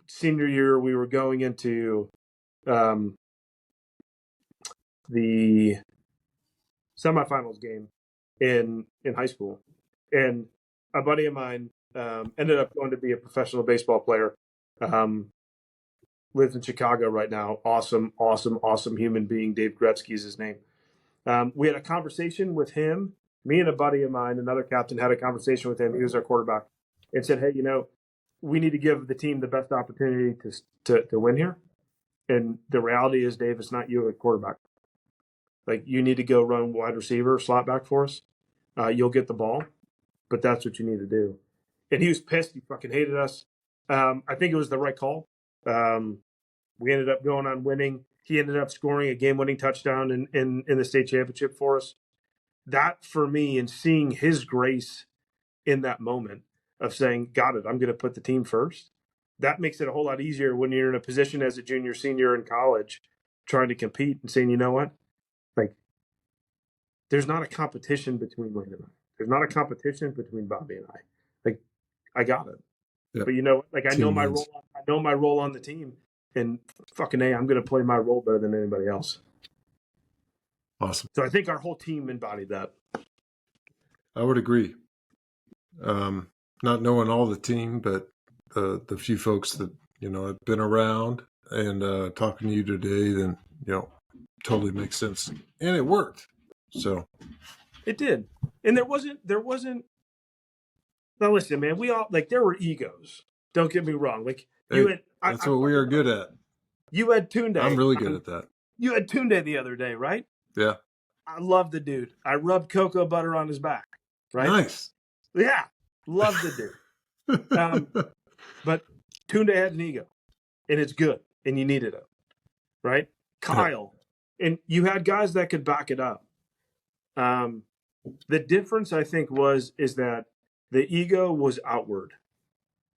senior year we were going into the semifinals game in high school, and a buddy of mine ended up going to be a professional baseball player. Lives in Chicago right now. Awesome human being. Dave Gretzky is his name. We had a conversation with him. Me and a buddy of mine, another captain, had a conversation with him. He was our quarterback, and said, "Hey, we need to give the team the best opportunity to win here. And the reality is, Dave, it's not you at quarterback. Like, you need to go run wide receiver, slot back for us. You'll get the ball, but that's what you need to do." And he was pissed. He fucking hated us. I think it was the right call. We ended up going on winning. He ended up scoring a game-winning touchdown in the state championship for us. That, for me, and seeing his grace in that moment of saying, got it, I'm going to put the team first, that makes it a whole lot easier when you're in a position as a junior, senior in college trying to compete and saying, you know what? Like, there's not a competition between Wayne and I. There's not a competition between Bobby and I. Like, I got it. Yep. But you know, like, I know my role. I know my role on the team, and fucking A, I'm going to play my role better than anybody else. Awesome. So I think our whole team embodied that. I would agree. Not knowing all the team, but the few folks that have been around and talking to you today, then totally makes sense, and it worked. So it did, and there wasn't. Now listen, man, we all, like, there were egos. Don't get me wrong. Like, that's what we are good at. You had Tunde. I'm really good at that. You had Tunde the other day, right? Yeah. I love the dude. I rubbed cocoa butter on his back. Right? Nice. Yeah. Love the dude. But Tunde had an ego, and it's good, and you needed it. Right? Kyle. And you had guys that could back it up. The difference, I think, is that the ego was outward,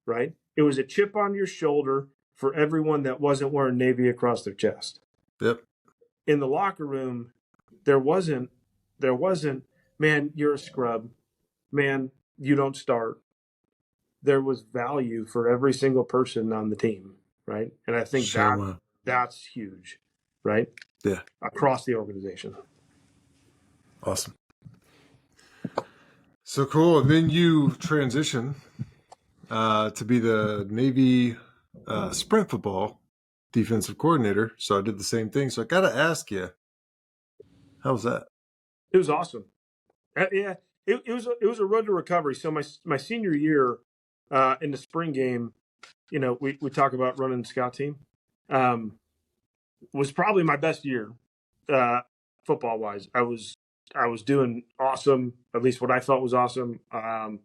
right? It was a chip on your shoulder for everyone that wasn't wearing Navy across their chest. Yep. In the locker room, there wasn't, man, you're a scrub. Man, you don't start. There was value for every single person on the team, right? And I think that's huge, right? Yeah. Across the organization. Awesome. So cool. And then you transition to be the Navy sprint football defensive coordinator. So I did the same thing. So I got to ask you, how was that? It was awesome. Yeah, it was a road to recovery. So my senior year in the spring game, we talk about running the scout team, was probably my best year football wise. I was doing awesome, at least what I felt was awesome. I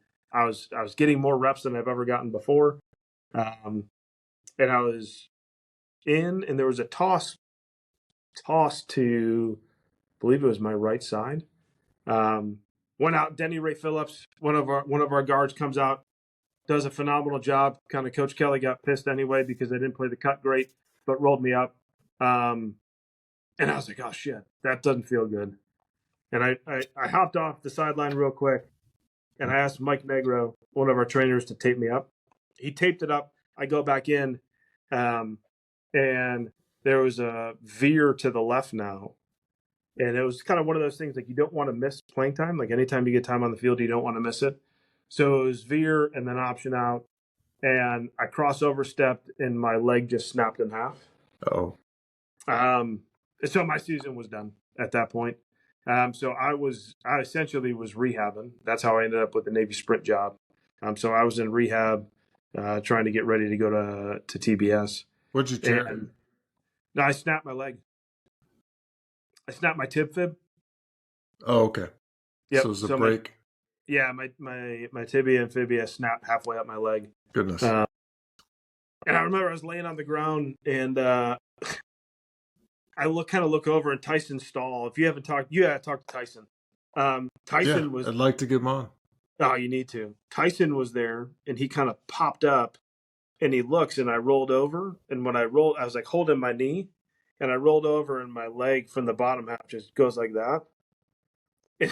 was getting more reps than I've ever gotten before. And I was in, and there was a toss to, I believe it was my right side. Went out, Denny Ray Phillips, one of our guards, comes out, does a phenomenal job. Kind of Coach Kelly got pissed anyway because I didn't play the cut great, but rolled me up. And I was like, oh shit, that doesn't feel good. And I hopped off the sideline real quick, and I asked Mike Negro, one of our trainers, to tape me up. He taped it up. I go back in, and there was a veer to the left now. And it was kind of one of those things, like, you don't want to miss playing time. Like, anytime you get time on the field, you don't want to miss it. So it was veer and then option out. and I crossover stepped, and my leg just snapped in half. Oh, So my season was done at that point. So I essentially was rehabbing. That's how I ended up with the Navy sprint job. So I was in rehab, trying to get ready to go to TBS. what'd you tear? And no, I snapped my leg. I snapped my tib fib. Oh, okay. Yep. So it was a So break. my tibia and fibia snapped halfway up my leg. Goodness. And I remember I was laying on the ground, and I look over, and Tyson Stahl. If you haven't talked, you gotta talk to Tyson. Tyson was. I'd like to get him on. Oh, you need to. Tyson was there, and he kind of popped up, and he looks, and I rolled over, and when I rolled, I was like holding my knee, and I rolled over, and my leg from the bottom half just goes like that. And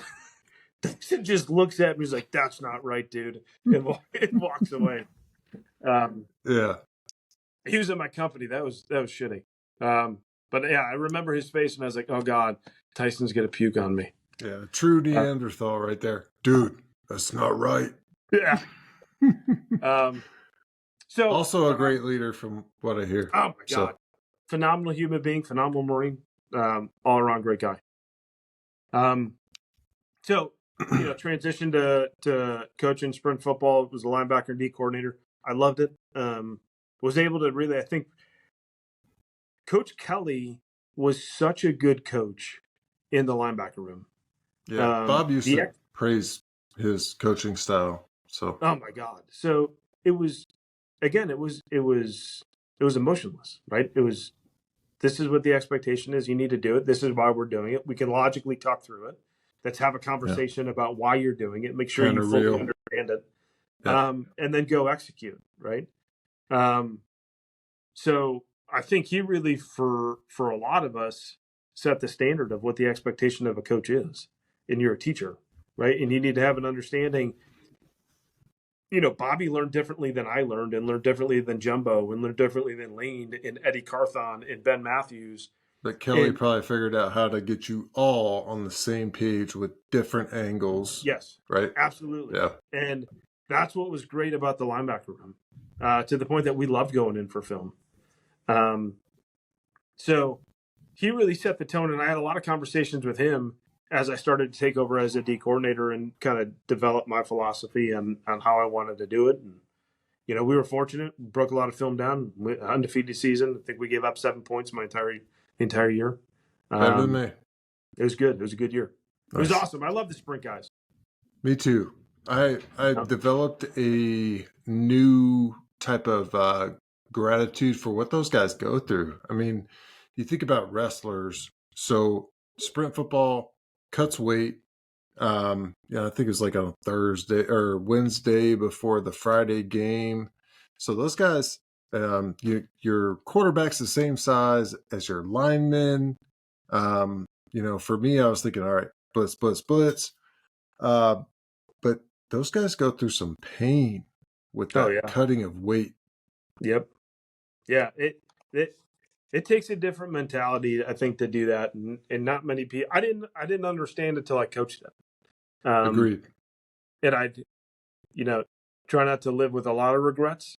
Tyson just looks at me, he's like, "That's not right, dude," and walks away. Yeah. He was in my company. That was shitty. But yeah, I remember his face, and I was like, "Oh God, Tyson's gonna puke on me." Yeah. True Neanderthal right there. Dude, that's not right. Yeah. So Also a great leader from what I hear. Oh my God. Phenomenal human being, phenomenal Marine, all around great guy. So, transitioned to coaching sprint football, was a linebacker and D coordinator. I loved it. Was able to really, I think Coach Kelly was such a good coach in the linebacker room. Yeah. Bob used to praise his coaching style. So oh my God. So it was emotionless, right? This is what the expectation is. You need to do it. This is why we're doing it. We can logically talk through it. Let's have a conversation about why you're doing it. Make sure you fully understand it. Yeah. And then go execute, right? So I think he really, for a lot of us, set the standard of what the expectation of a coach is. And you're a teacher, right? And you need to have an understanding. Bobby learned differently than I learned, and learned differently than Jumbo, and learned differently than Lane and Eddie Carthon and Ben Matthews. But Kelly probably figured out how to get you all on the same page with different angles. Yes. Right? Absolutely. Yeah. And that's what was great about the linebacker room, to the point that we loved going in for film. So he really set the tone, and I had a lot of conversations with him as I started to take over as a D coordinator and kind of develop my philosophy on how I wanted to do it. And, we were fortunate, broke a lot of film down, undefeated season. I think we gave up 7 points my entire year. Better than me. It was good. It was a good year. Nice. It was awesome. I love the sprint guys. Me too. I developed a new type of gratitude for what those guys go through. I mean, you think about wrestlers. So sprint football cuts weight. I think it was like on Thursday or Wednesday before the Friday game. So those guys, your quarterback's the same size as your linemen. For me, I was thinking, all right, blitz, blitz, blitz. But those guys go through some pain with that cutting of weight. Yep. Yeah. It takes a different mentality, I think, to do that, and not many people. I didn't understand it till I coached it. Agreed. And I, try not to live with a lot of regrets.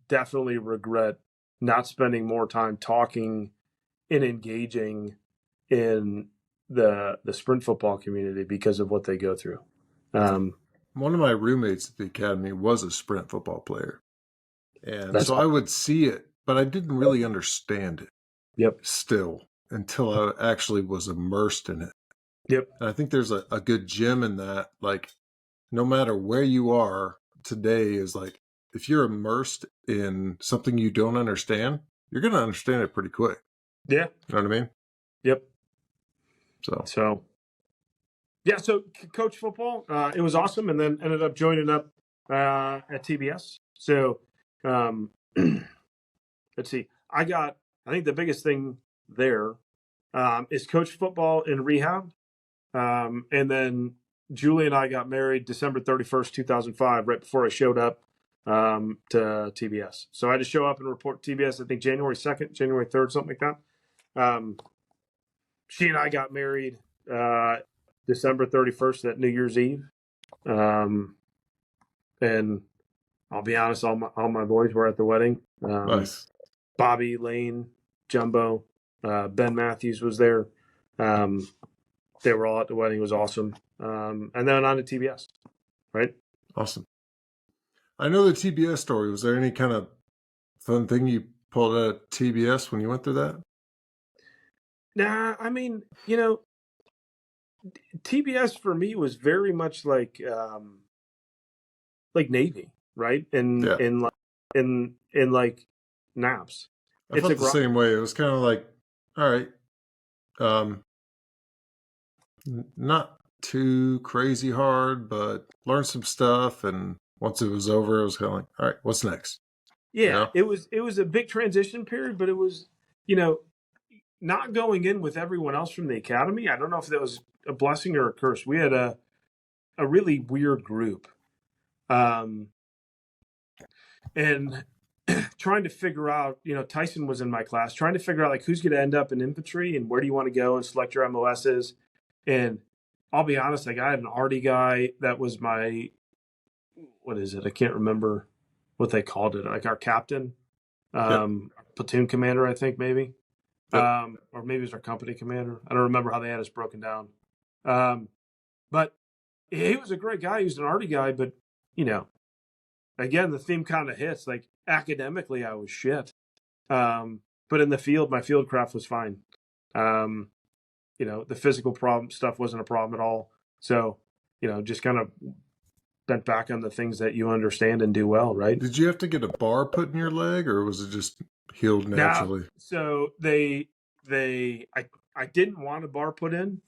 Definitely regret not spending more time talking and engaging in the sprint football community because of what they go through. One of my roommates at the academy was a sprint football player, and so I would see it, but I didn't really understand it. Yep. Still, until I actually was immersed in it. Yep. And I think there's a good gem in that. Like, no matter where you are today, is like, if you're immersed in something you don't understand, you're going to understand it pretty quick. Yeah. You know what I mean? Yep. So coach football, it was awesome, and then ended up joining up at TBS. So let's see. I think the biggest thing there is coach football in rehab. And then Julie and I got married December 31st, 2005, right before I showed up to TBS. So I had to show up and report to TBS, I think January 2nd, January 3rd, something like that. She and I got married December 31st, that New Year's Eve. And I'll be honest, all my boys were at the wedding. Nice. Bobby, Lane, Jumbo, Ben Matthews was there. They were all at the wedding. It was awesome. And then on to TBS, right? Awesome. I know the TBS story. Was there any kind of fun thing you pulled out of TBS when you went through that? Nah, I mean, TBS for me was very much like Navy, right? Yeah. In like naps. I It's felt a the same way. It was kind of like, all right, not too crazy hard, but learn some stuff. And once it was over, it was kind of like, all right, what's next? Yeah, it was a big transition period, but it was, not going in with everyone else from the academy. I don't know if that was a blessing or a curse. We had a really weird group. And trying to figure out, Tyson was in my class, trying to figure out like who's going to end up in infantry and where do you want to go and select your MOSs. And I'll be honest, like I had an arty guy that was my, what is it? I can't remember what they called it. Like our captain, platoon commander, I think maybe, or maybe it was our company commander. I don't remember how they had us broken down. But he was a great guy. He was an arty guy, but again, the theme kind of hits. Like academically, I was shit, but in the field, my field craft was fine. The physical problem stuff wasn't a problem at all. So, just kind of bent back on the things that you understand and do well, right? Did you have to get a bar put in your leg, or was it just healed naturally? So I didn't want a bar put in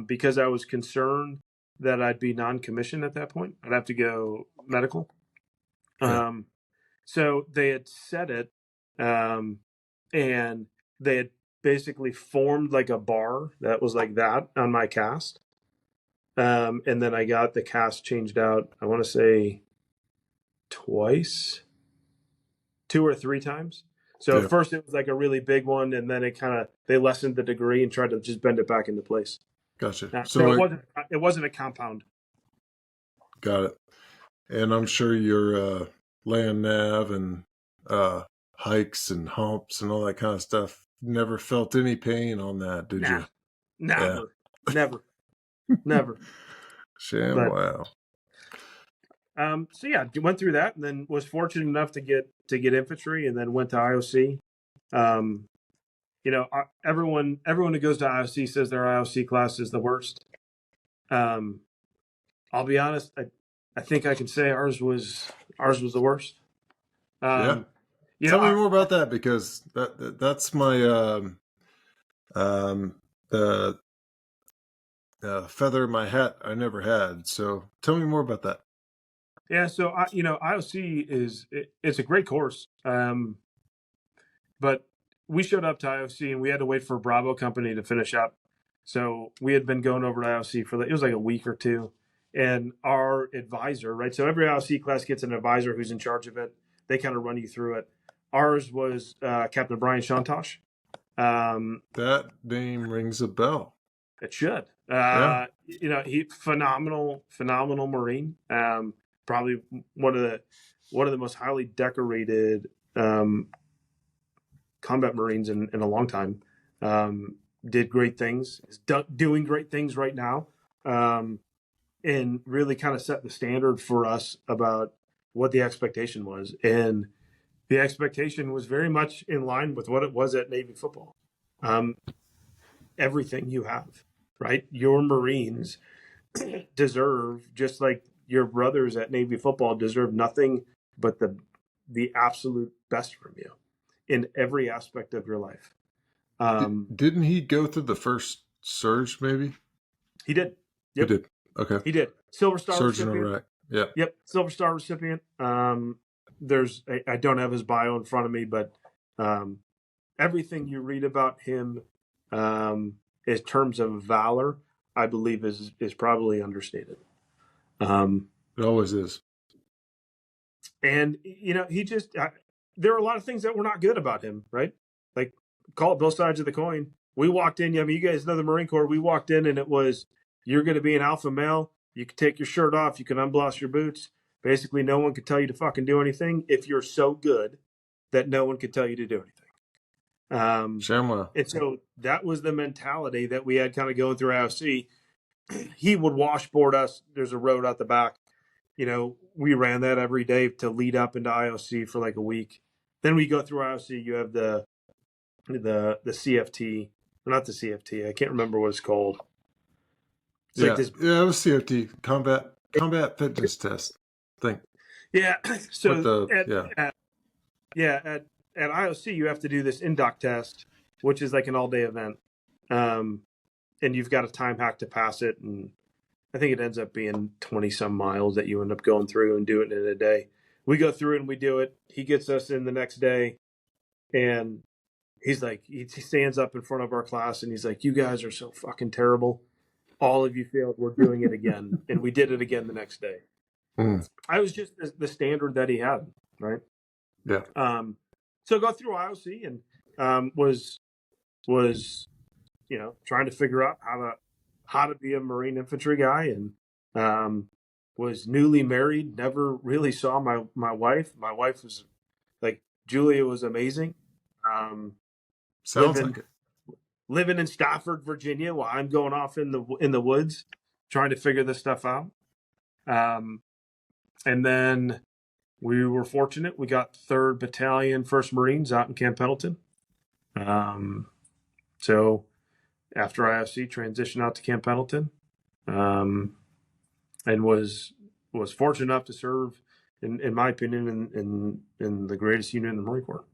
because I was concerned that I'd be non-commissioned at that point. I'd have to go medical. Yeah. So they had set it, and they had basically formed like a bar that was like that on my cast. And then I got the cast changed out, I want to say twice, 2 or 3 times. So at first it was like a really big one, and then they lessened the degree and tried to just bend it back into place. Gotcha. So it wasn't a compound. Got it. And I'm sure your land nav and hikes and humps and all that kind of stuff, never felt any pain on that, did you? Never. Never. Never. Sham, wow. So yeah, went through that and then was fortunate enough to get infantry and then went to IOC. Everyone who goes to IOC says their IOC class is the worst. I'll be honest, I think I can say ours was the worst. Tell me more about that, because that's my the feather in my hat I never had. So tell me more about that. Yeah, so IOC it's a great course, but we showed up to IOC and we had to wait for Bravo Company to finish up. So we had been going over to IOC for it was like a week or two, and our advisor, right? So every IOC class gets an advisor who's in charge of it. They kind of run you through it. Ours was Captain Brian Chontosh. That name rings a bell. It should. He phenomenal Marine. Probably one of the most highly decorated combat Marines in a long time. Did great things. Is doing great things right now, and really kind of set the standard for us about what the expectation was. And the expectation was very much in line with what it was at NavyFootball. Everything you have, right? Your Marines deserve, just like your brothers at NavyFootball deserve, nothing but the absolute best from you in every aspect of your life. Didn't he go through the first surge, maybe? He did. Yep. He did. Okay. He did. Silver Star Surgeon recipient. Iraq. Yep. Yep. Silver Star recipient. I don't have his bio in front of me, but everything you read about him in terms of valor, I believe is probably understated. It always is. And he just there are a lot of things that were not good about him, right? Like, call it both sides of the coin. We walked in. I mean, you guys know the Marine Corps. We walked in, and it was, you're going to be an alpha male. You can take your shirt off. You can unblouse your boots. Basically, no one could tell you to fucking do anything if you're so good that no one could tell you to do anything. Shamla. And so that was the mentality that we had kind of going through IOC. He would washboard us. There's a road out the back. We ran that every day to lead up into IOC for like a week. Then we go through IOC. You have the CFT, not the CFT. I can't remember what it's called. It's Yeah, like this. yeah, it was CFT, combat fitness test. I think. Yeah. So With the at IOC you have to do this induct test, which is like an all-day event, and you've got a time hack to pass it, and I think it ends up being 20 some miles that you end up going through and do it in a day. We go through it and we do it. He gets us in the next day, and he's like, he stands up in front of our class and he's like, "You guys are so fucking terrible. All of you failed. We're doing it again." And we did it again the next day. I was just the standard that he had, right? Yeah. So go through IOC and was trying to figure out how to be a Marine infantry guy, and was newly married. Never really saw my wife. My wife was like, Julia was amazing. Sounds like it. Living in Stafford, Virginia, while I'm going off in the woods trying to figure this stuff out. And then we were fortunate. We got 3rd Battalion, 1st Marines out in Camp Pendleton. So after IFC, transitioned out to Camp Pendleton, and was fortunate enough to serve, in my opinion, in the greatest unit in the Marine Corps.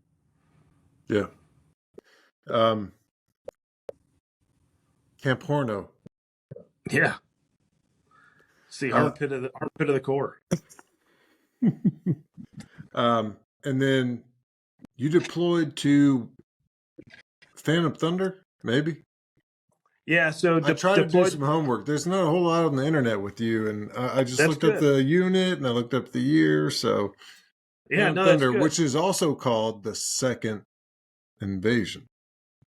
Yeah. Camp Horno. Yeah. See, armpit of the Corps. And then you deployed to Phantom Thunder, maybe? Yeah, so I tried to do some homework. There's not a whole lot on the internet with you, and I just looked up the unit and I looked up the year. So yeah, Phantom Thunder, which is also called the Second Invasion.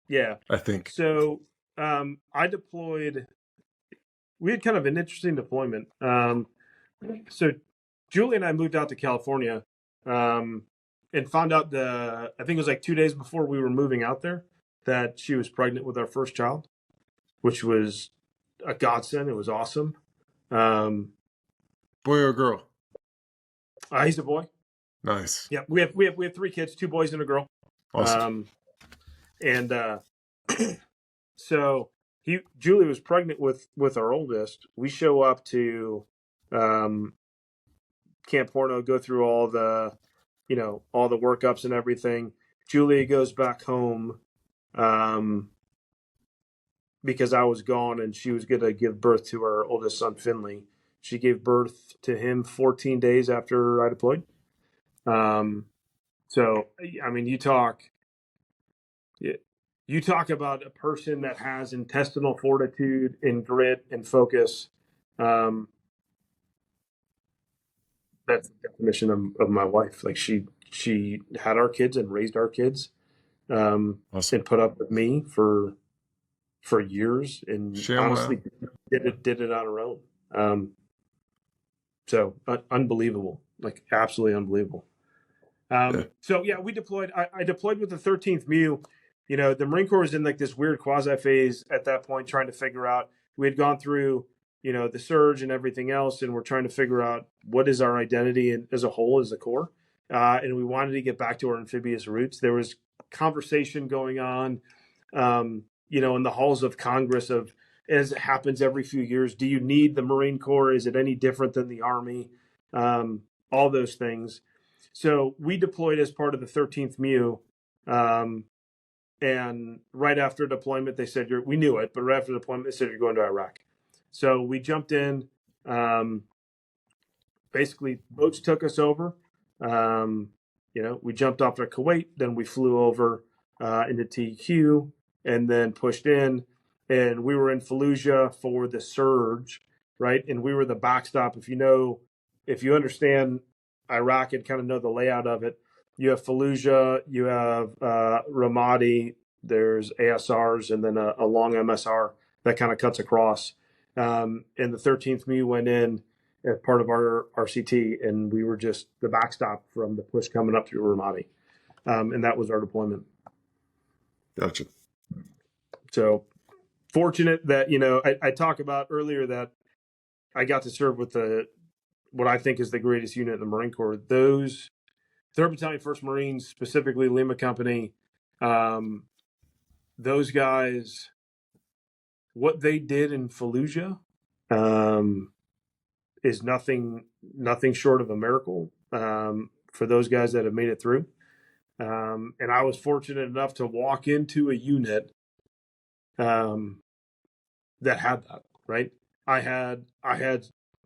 Yeah, I think. So I deployed. We had kind of an interesting deployment. So Julie and I moved out to California, and found out I think it was like 2 days before we were moving out there that she was pregnant with our first child, which was a godsend. It was awesome. Boy or girl? He's a boy. Nice. Yeah, we have 3 kids, 2 boys and a girl. Awesome. And so Julie was pregnant with our oldest. We show up to Camp Horno, go through all the workups and everything. Julia goes back home because I was gone, and she was going to give birth to our oldest son, Finley. She gave birth to him 14 days after I deployed. So, I mean, you talk about a person that has intestinal fortitude and grit and focus. That's the definition of my wife. Like she had our kids and raised our kids, Awesome. and put up with me for years, and honestly did it on her own. So unbelievable, like absolutely unbelievable. So yeah, we deployed. I deployed with the 13th MEU. The Marine Corps was in like this weird quasi phase at that point, trying to figure out. We had gone through, the surge and everything else, and we're trying to figure out what is our identity as a whole, as a Corps. And we wanted to get back to our amphibious roots. There was conversation going on, in the halls of Congress as it happens every few years. Do you need the Marine Corps? Is it any different than the Army? All those things. So we deployed as part of the 13th MEU. And right after deployment, they said, we knew it, but right after deployment, they said, you're going to Iraq. So we jumped in. Basically, boats took us over. We jumped off at Kuwait, then we flew over into TQ, and then pushed in. And we were in Fallujah for the surge, right? And we were the backstop. If you understand Iraq and kind of know the layout of it, you have Fallujah, you have Ramadi, there's ASRs, and then a long MSR that kind of cuts across. And the 13th MEU went in, as part of our RCT, and we were just the backstop from the push coming up through Ramadi, and that was our deployment. Gotcha. So fortunate that, I talked about earlier that I got to serve with what I think is the greatest unit in the Marine Corps. Those 3rd Battalion, 1st Marines, specifically Lima Company, those guys, what they did in Fallujah is nothing short of a miracle for those guys that have made it through. And I was fortunate enough to walk into a unit that had that, right? I had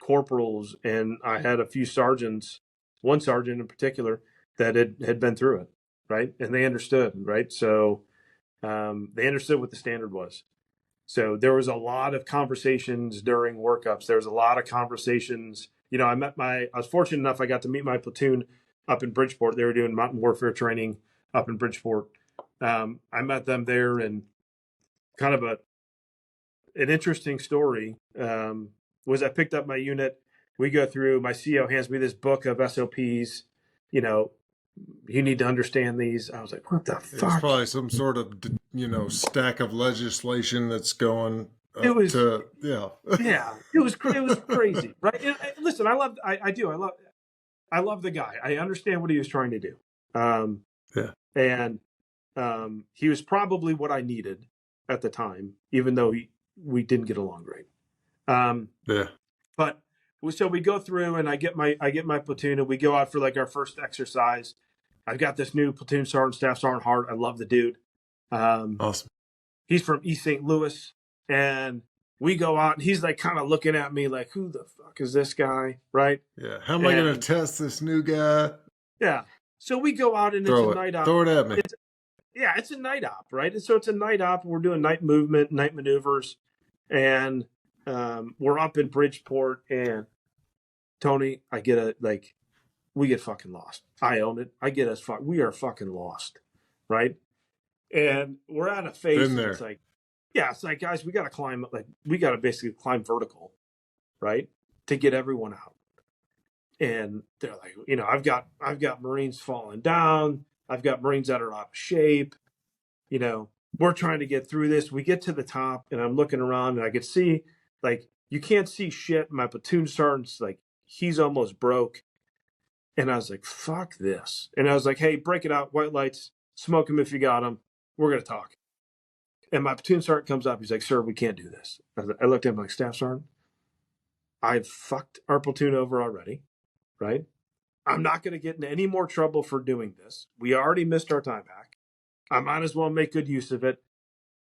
corporals and I had a few sergeants, one sergeant in particular, that had been through it, right? And they understood, right? So they understood what the standard was. So there was a lot of conversations during workups. There was a lot of conversations. I was fortunate enough, I got to meet my platoon up in Bridgeport. They were doing mountain warfare training up in Bridgeport. I met them there, and kind of an interesting story was I picked up my unit. We go through, my CO hands me this book of SOPs. You need to understand these. I was like, what the fuck? It's probably some sort of, stack of legislation that's going It was, yeah. Yeah, it was crazy, right? And, listen, I love the guy. I understand what he was trying to do. And he was probably what I needed at the time, even though we didn't get along great. But so we go through, and I get my platoon, and we go out for like our first exercise. I've got this new platoon sergeant, Staff Sergeant Hart. I love the dude. Awesome. He's from East St. Louis, and we go out, and he's like kind of looking at me like, who the fuck is this guy, right? Yeah. How am I going to test this new guy? Yeah. So we go out, and it's a night op. Throw it at me. It's a night op, right? And so it's a night op. We're doing night movement, night maneuvers, and we're up in Bridgeport, and Tony, we get fucking lost. I own it. We are fucking lost, right? And we're at a phase. It's like, guys, we got to climb, we got to basically climb vertical, right, to get everyone out. And they're like, I've got Marines falling down. I've got Marines that are out of shape. We're trying to get through this. We get to the top, and I'm looking around, and I could see, you can't see shit. My platoon sergeant's he's almost broke. And I was like, fuck this. And I was like, hey, break it out. White lights, smoke them if you got them. We're going to talk. And my platoon sergeant comes up. He's like, sir, we can't do this. I looked at him like, Staff Sergeant, I've fucked our platoon over already, right? I'm not going to get in any more trouble for doing this. We already missed our time back. I might as well make good use of it.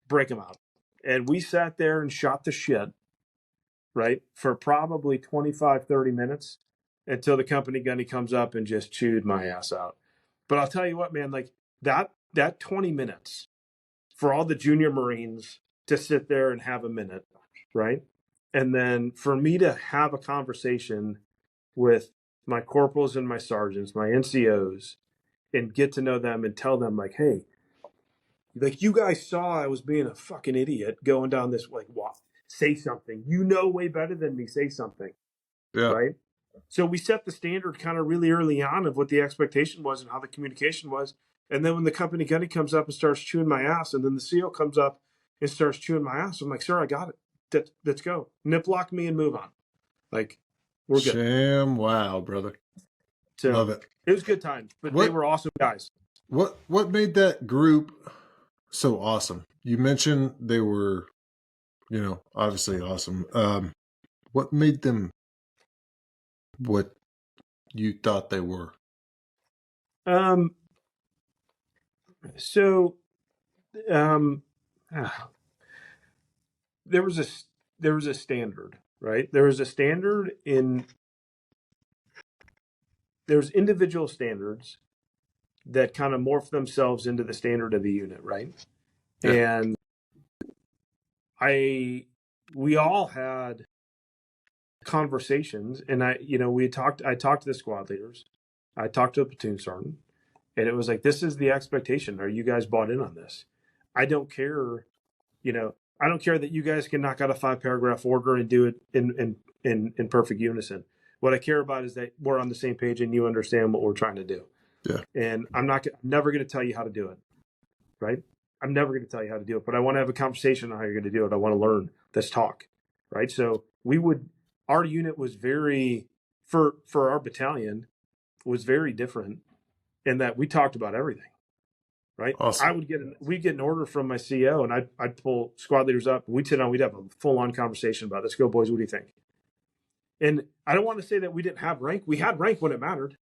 Break them out. And we sat there and shot the shit, right, for probably 25, 30 minutes until the company gunny comes up and just chewed my ass out. But I'll tell you what, man, that 20 minutes for all the junior Marines to sit there and have a minute, right? And then for me to have a conversation with my corporals and my sergeants, my NCOs, and get to know them and tell them hey, you guys saw I was being a fucking idiot going down this, say something. Way better than me, say something. Yeah. Right? So we set the standard kind of really early on of what the expectation was and how the communication was. And then when the company gunny comes up and starts chewing my ass, and then the SEAL comes up and starts chewing my ass, I'm like, sir, I got it. Let's go. Nip lock me and move on. We're good. Sham wow, brother. So love it. It was good times, but they were awesome guys. What made that group so awesome? You mentioned they were, obviously awesome. What made them what you thought they were? There was a standard, right? There was a standard there's individual standards that kind of morph themselves into the standard of the unit, right? Yeah. And we all had conversations, and I talked to the squad leaders, I talked to the platoon sergeant, and it was like, this is the expectation. Are you guys bought in on this? I don't care, I don't care that you guys can knock out a 5-paragraph order and do it in perfect unison. What I care about is that we're on the same page and you understand what we're trying to do. Yeah. And I'm never going to tell you how to do it, right? I'm never going to tell you how to do it, but I want to have a conversation on how you're going to do it. I want to learn. Let's talk, right? So our unit was very, for our battalion, was very different in that we talked about everything, right? Awesome. We'd get an order from my CO, and I'd pull squad leaders up. We'd sit down. We'd have a full on conversation about, let's go, boys. What do you think? And I don't want to say that we didn't have rank. We had rank when it mattered,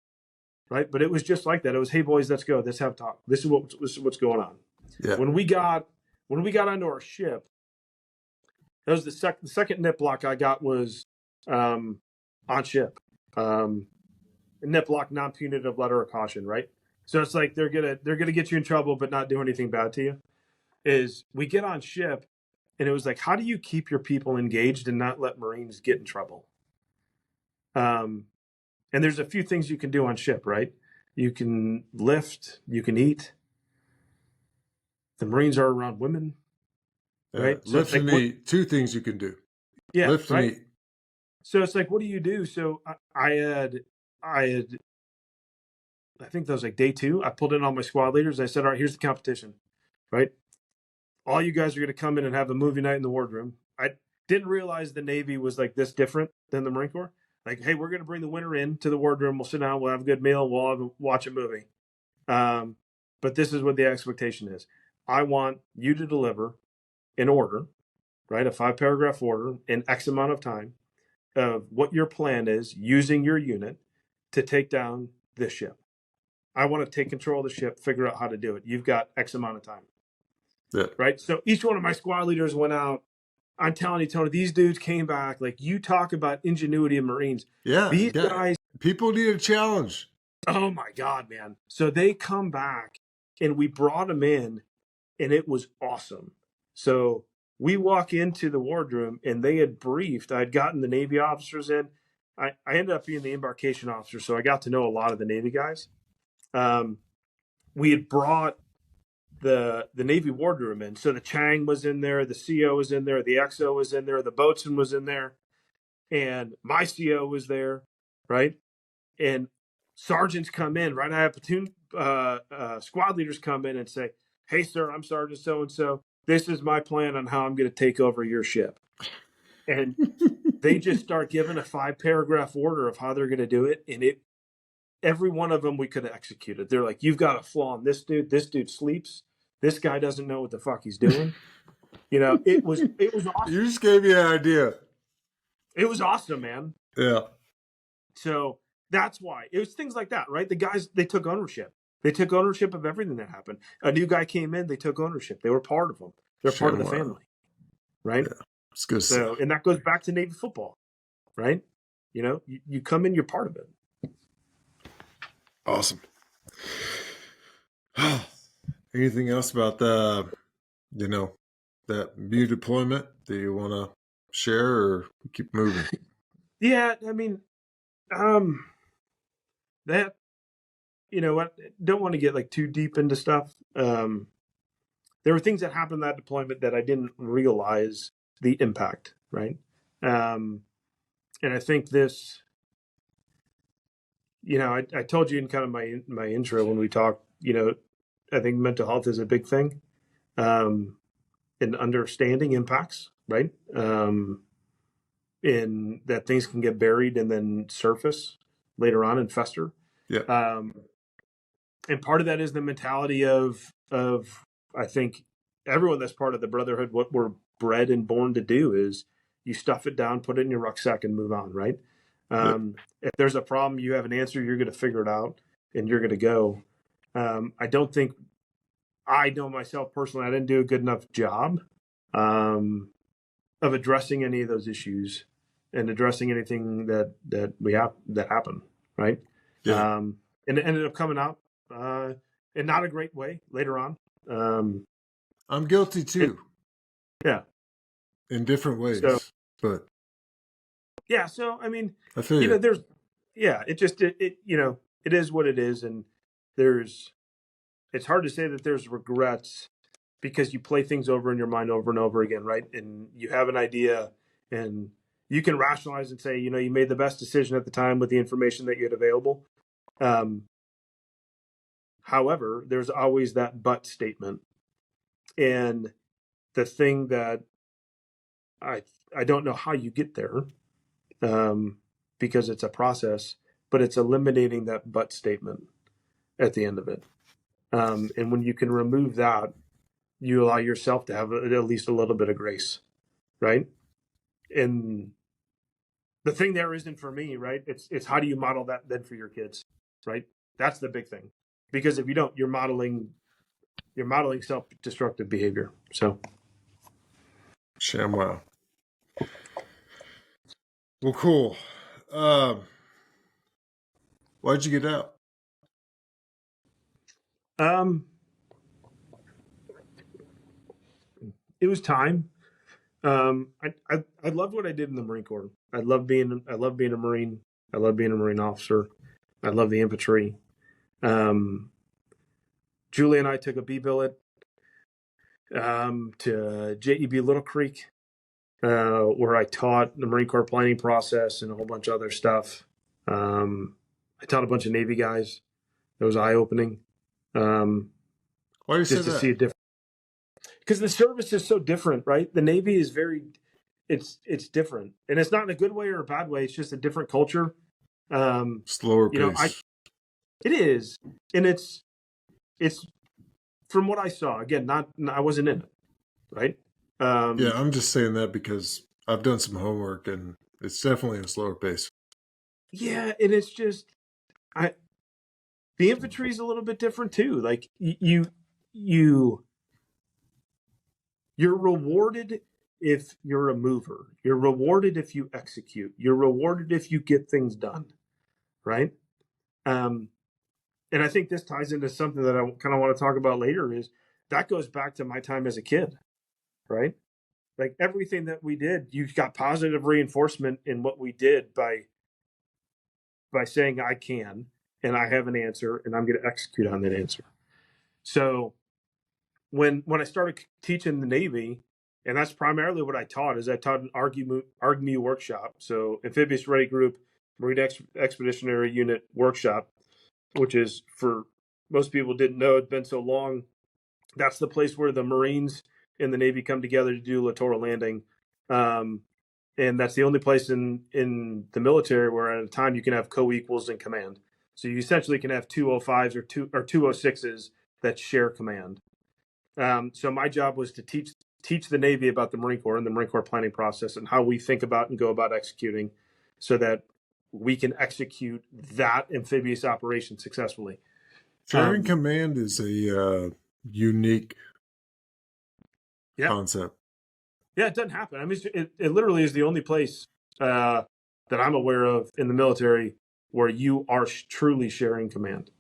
right? But it was just like that. It was, hey boys, let's go. Let's have a talk. This is what's going on. Yeah. When we got onto our ship, that was the second nip block I got was on ship. Nip block, non-punitive letter of caution, right? So it's like they're gonna get you in trouble, but not do anything bad to you. Is we get on ship, and it was like, how do you keep your people engaged and not let Marines get in trouble? And there's a few things you can do on ship, right? You can lift, you can eat. The Marines are around women, right? So Lift and eat. Two things you can do. Yeah, lift and eat. So it's like, what do you do? So I had, I think that was like day 2. I pulled in all my squad leaders. I said, all right, here's the competition, right? All you guys are going to come in and have a movie night in the wardroom. I didn't realize the Navy was like this different than the Marine Corps. Like, hey, we're going to bring the winter in to the wardroom. We'll sit down. We'll have a good meal. We'll watch a movie. But this is what the expectation is. I want you to deliver an order, right? A 5-paragraph order in X amount of time of what your plan is using your unit to take down this ship. I want to take control of the ship, figure out how to do it. You've got X amount of time. Yeah. Right. So each one of my squad leaders went out. I'm telling you, Tony, these dudes came back. Like, you talk about ingenuity of Marines. Yeah. These guys. People need a challenge. Oh, my God, man. So they come back, and we brought them in, and it was awesome. So we walk into the wardroom, and they had briefed. I'd gotten the Navy officers in. I ended up being the embarkation officer, so I got to know a lot of the Navy guys. We had brought the Navy wardroom in. So the Chang was in there, the CO was in there, the XO was in there, the boatswain was in there, and my CO was there, right? And sergeants come in, right? I have platoon squad leaders come in and say, hey, sir, I'm Sergeant so-and-so. This is my plan on how I'm going to take over your ship. And they just start giving a 5-paragraph order of how they're going to do it. And every one of them we could have executed. They're like, you've got a flaw in this dude. This dude sleeps. This guy doesn't know what the fuck he's doing. It was awesome. You just gave me an idea. It was awesome, man. Yeah. So that's why. It was things like that, right? The guys, they took ownership. They took ownership of everything that happened. A new guy came in, they took ownership. They were part of them. They're part of the family, right? Yeah. It's good. So, and that goes back to Navy football, right? You come in, you're part of it. Awesome. Anything else about that new deployment that you want to share, or keep moving? Yeah, I mean, that, I don't want to get like too deep into stuff. There were things that happened in that deployment that I didn't realize the impact, right? And I think this, I told you in kind of my intro when we talked, I think mental health is a big thing, and understanding impacts, right? In that things can get buried and then surface later on and fester. Yeah. And part of that is the mentality of I think everyone that's part of the Brotherhood, what we're bred and born to do is you stuff it down, put it in your rucksack, and move on, right? If there's a problem, you have an answer, you're going to figure it out, and you're going to go. I don't think, I know myself personally, I didn't do a good enough job of addressing any of those issues and addressing anything that we have that happened, right? Yeah. And it ended up coming out in not a great way later on. I'm guilty too. Yeah. In different ways, but yeah. So, I mean, I feel you. There's, it just, it is what it is. And it's hard to say that there's regrets because you play things over in your mind over and over again. Right. And you have an idea and you can rationalize and say, you made the best decision at the time with the information that you had available. However, there's always that but statement. And the thing that I don't know how you get there, because it's a process, but it's eliminating that but statement at the end of it. And when you can remove that, you allow yourself to have at least a little bit of grace, right? And the thing there isn't for me, right? It's how do you model that then for your kids, right? That's the big thing. Because if you don't, you're modeling self-destructive behavior. So, ShamWow. Well, cool. Why'd you get out? It was time. I loved what I did in the Marine Corps. I love being a Marine. I love being a Marine officer. I love the infantry. Julie and I took a B billet to JEB Little Creek, where I taught the Marine Corps planning process and a whole bunch of other stuff. I taught a bunch of Navy guys. It was eye-opening. Why do you say Just to that? see a different, because the service is so different, right? The Navy is it's different, and it's not in a good way or a bad way. It's just a different culture. Slower pace. It is, and it's from what I saw. Again, I wasn't in it, right? Yeah, I'm just saying that because I've done some homework, and it's definitely a slower pace. Yeah, and it's just the infantry is a little bit different too. Like you're rewarded if you're a mover. You're rewarded if you execute. You're rewarded if you get things done, right? And I think this ties into something that I kind of want to talk about later. Is that goes back to my time as a kid, right? Like everything that we did, you got positive reinforcement in what we did by saying I can and I have an answer and I'm going to execute on that answer. So when I started teaching the Navy, and that's primarily what I taught, is I taught an ARGMU workshop. So Amphibious Ready Group, Marine Expeditionary Unit workshop, which is, for most people didn't know, it's been so long. That's the place where the Marines and the Navy come together to do littoral landing. And that's the only place in the military where at a time you can have co-equals in command. So you essentially can have 205s or 206s that share command. So my job was to teach the Navy about the Marine Corps and the Marine Corps planning process and how we think about and go about executing, so that we can execute that amphibious operation successfully. Sharing command is a unique concept. Yeah, it doesn't happen. I mean, it literally is the only place that I'm aware of in the military where you are truly sharing command.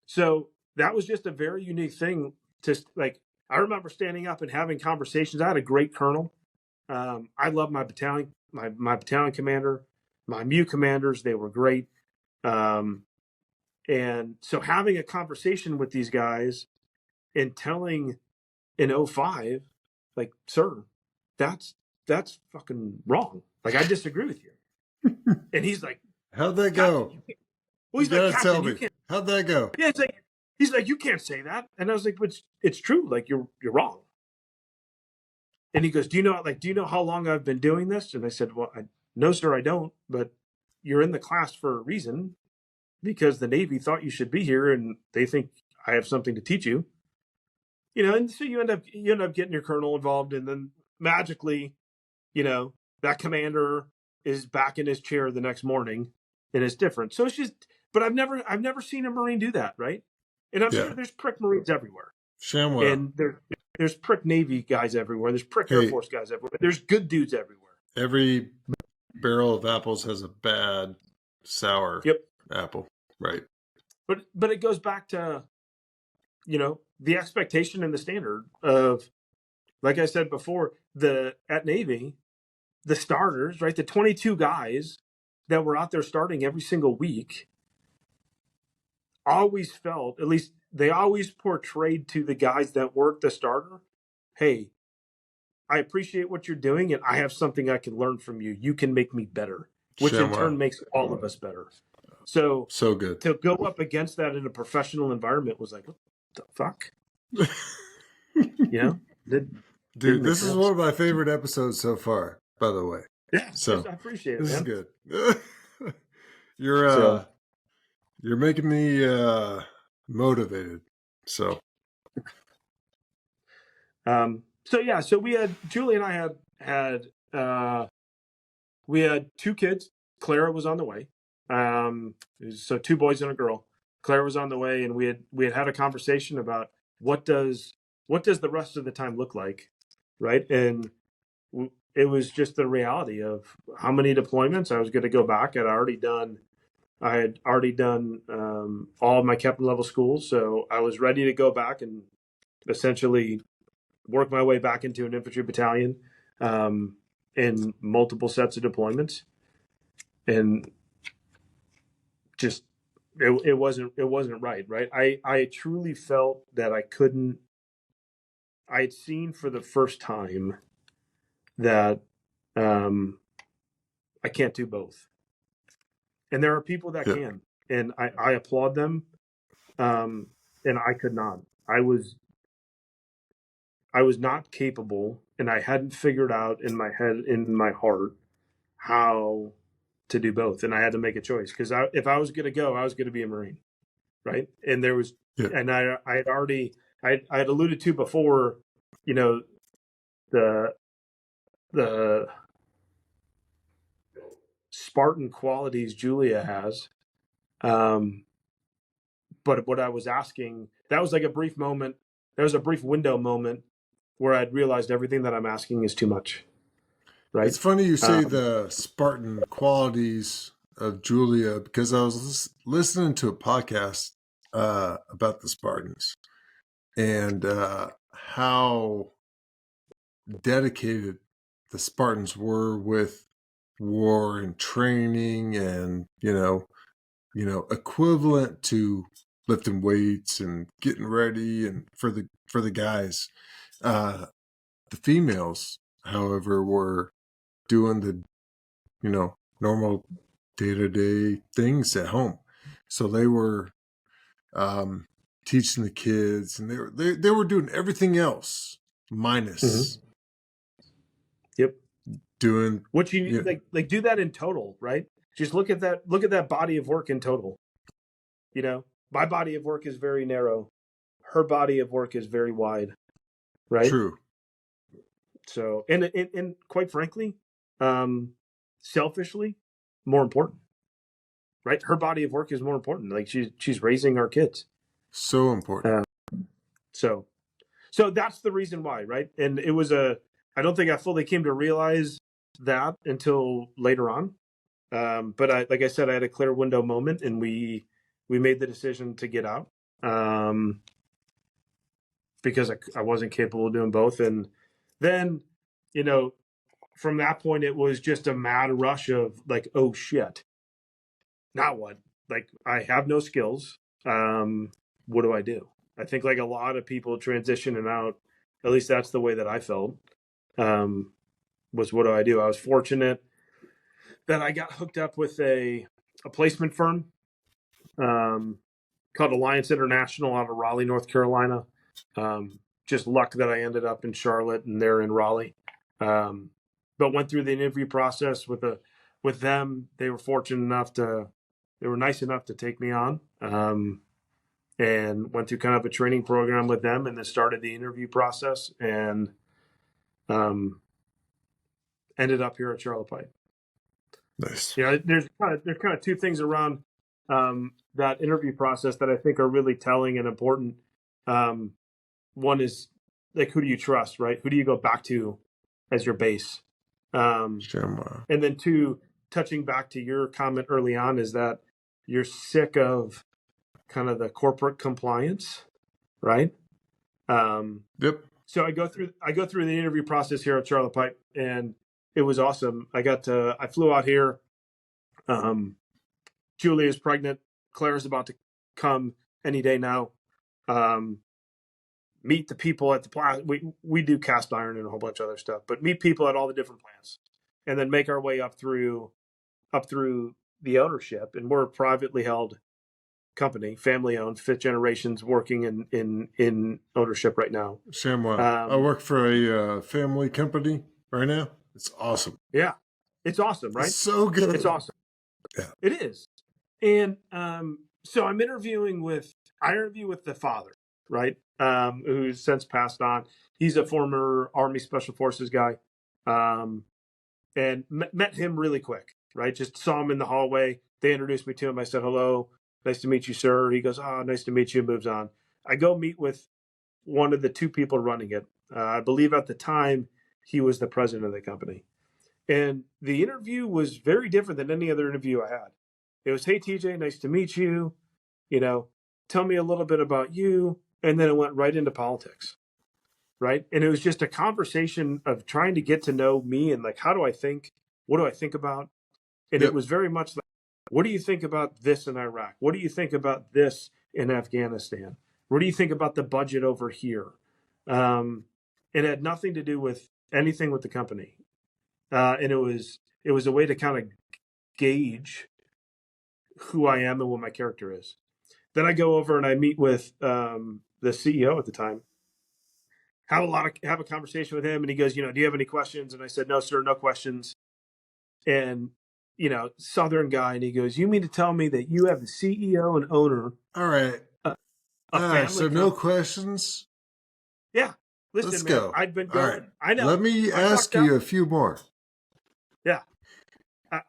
So that was just a very unique thing. I remember standing up and having conversations. I had a great colonel. I love my battalion, my battalion commander, my MU commanders. They were great. And so having a conversation with these guys and telling in 05, like, sir, that's fucking wrong. Like, I disagree with you. And he's like, how'd that go? Well, he's like, Captain, you can't. How'd that go? Yeah, he's like, you can't say that. And I was like, but it's true. Like, you're wrong. And he goes, do you know how long I've been doing this? And I said, well, no, sir, I don't. But you're in the class for a reason, because the Navy thought you should be here and they think I have something to teach you. And so you end up getting your colonel involved, and then magically, that commander is back in his chair the next morning, and it's different. So it's just, but I've never seen a Marine do that, right? And I'm sure there's prick Marines everywhere. ShamWow. And there's prick Navy guys everywhere. There's prick Air Force guys everywhere. There's good dudes everywhere. Every barrel of apples has a bad, sour apple, right? But it goes back to, the expectation and the standard of, like I said before, at Navy, the starters, right? The 22 guys that were out there starting every single week always felt, at least they always portrayed to the guys that weren't the starter, hey, I appreciate what you're doing, and I have something I can learn from you. You can make me better, which in turn makes all of us better. So good. To go up against that in a professional environment was like, what the fuck? Dude, this is one of my favorite episodes so far, by the way. Yeah, so I appreciate it, this man. is good. You're making me motivated. So so we had Julie and I had we had 2 kids. Clara was on the way. So 2 boys and a girl. Clara was on the way, and we had a conversation about what does the rest of the time look like, right? And it was just the reality of how many deployments I was going to go back. I had already done all of my captain level schools, so I was ready to go back and essentially work my way back into an infantry battalion in multiple sets of deployments, and just it wasn't right. I truly felt that I couldn't. I had seen for the first time that I can't do both, and there are people that can, and I applaud them. And I could not. I was not capable, and I hadn't figured out in my head, in my heart, how to do both, and I had to make a choice because if I was going to go, I was going to be a Marine, right? And there was, and I had already, I had alluded to before, the Spartan qualities Julia has, but what I was asking, that was like a brief moment. There was a brief window moment where I'd realized everything that I'm asking is too much. Right. It's funny you say the Spartan qualities of Julia, because I was listening to a podcast about the Spartans and how dedicated the Spartans were with war and training, and equivalent to lifting weights and getting ready and for the guys. The females, however, were doing the normal day-to-day things at home. So they were teaching the kids, and they were doing everything else minus Yep. doing what you like do that in total, right? Just look at that body of work in total. My body of work is very narrow. Her body of work is very wide, right? True. So, and quite frankly, selfishly, more important, right? Her body of work is more important. Like she's raising our kids. So important. So that's the reason why, right? And it was I don't think I fully came to realize that until later on. But like I said, I had a clear window moment, and we made the decision to get out because I wasn't capable of doing both. And then, from that point, it was just a mad rush of like, oh shit, now what? Like, I have no skills. What do I do? I think like a lot of people transitioning out, at least that's the way that I felt, was what do I do? I was fortunate that I got hooked up with a placement firm called Alliance International out of Raleigh, North Carolina. Just luck that I ended up in Charlotte and they're in Raleigh. But went through the interview process with them. They were they were nice enough to take me on. And went through kind of a training program with them, and then started the interview process, and ended up here at Charlotte Pike. Nice. There's kind of 2 things around that interview process that I think are really telling and important. One is like, who do you trust, right? Who do you go back to as your base? And then 2, touching back to your comment early on, is that you're sick of kind of the corporate compliance, right? Yep. So I go through the interview process here at Charlotte Pike, and it was awesome. I flew out here. Julie is pregnant. Claire's about to come any day now. meet the people at the plant. We do cast iron and a whole bunch of other stuff, but meet people at all the different plants, and then make our way up through the ownership. And we're a privately held company, family owned, fifth generations working in ownership right now. Shamwow. I work for a family company right now. It's awesome. Yeah, it's awesome, right? It's so good. It's awesome. Yeah. It is. And so I'm interviewing with the father, right? Who's since passed on. He's a former Army Special Forces guy. And met him really quick, right? Just saw him in the hallway. They introduced me to him. I said, hello, nice to meet you, sir. He goes, oh, nice to meet you, moves on. I go meet with one of the two people running it. I believe at the time he was the president of the company. And the interview was very different than any other interview I had. It was, hey, TJ, nice to meet you. You know, tell me a little bit about you. And then it went right into politics, right? And it was just a conversation of trying to get to know me and like, how do I think? What do I think about? And Yep. it was very much like, what do you think about this in Iraq? What do you think about this in Afghanistan? What do you think about the budget over here? It had nothing to do with anything with the company. And it was a way to kind of gauge who I am and what my character is. Then I go over and I meet with the CEO at the time. Have a conversation with him, and he goes, do you have any questions? And I said, no, sir, no questions. And Southern guy, and he goes, you mean to tell me that you have the CEO and owner? All right. So no questions. Yeah. Listen, Let's man, go. I've been going. All right. I know. Let me ask you a few more. Yeah.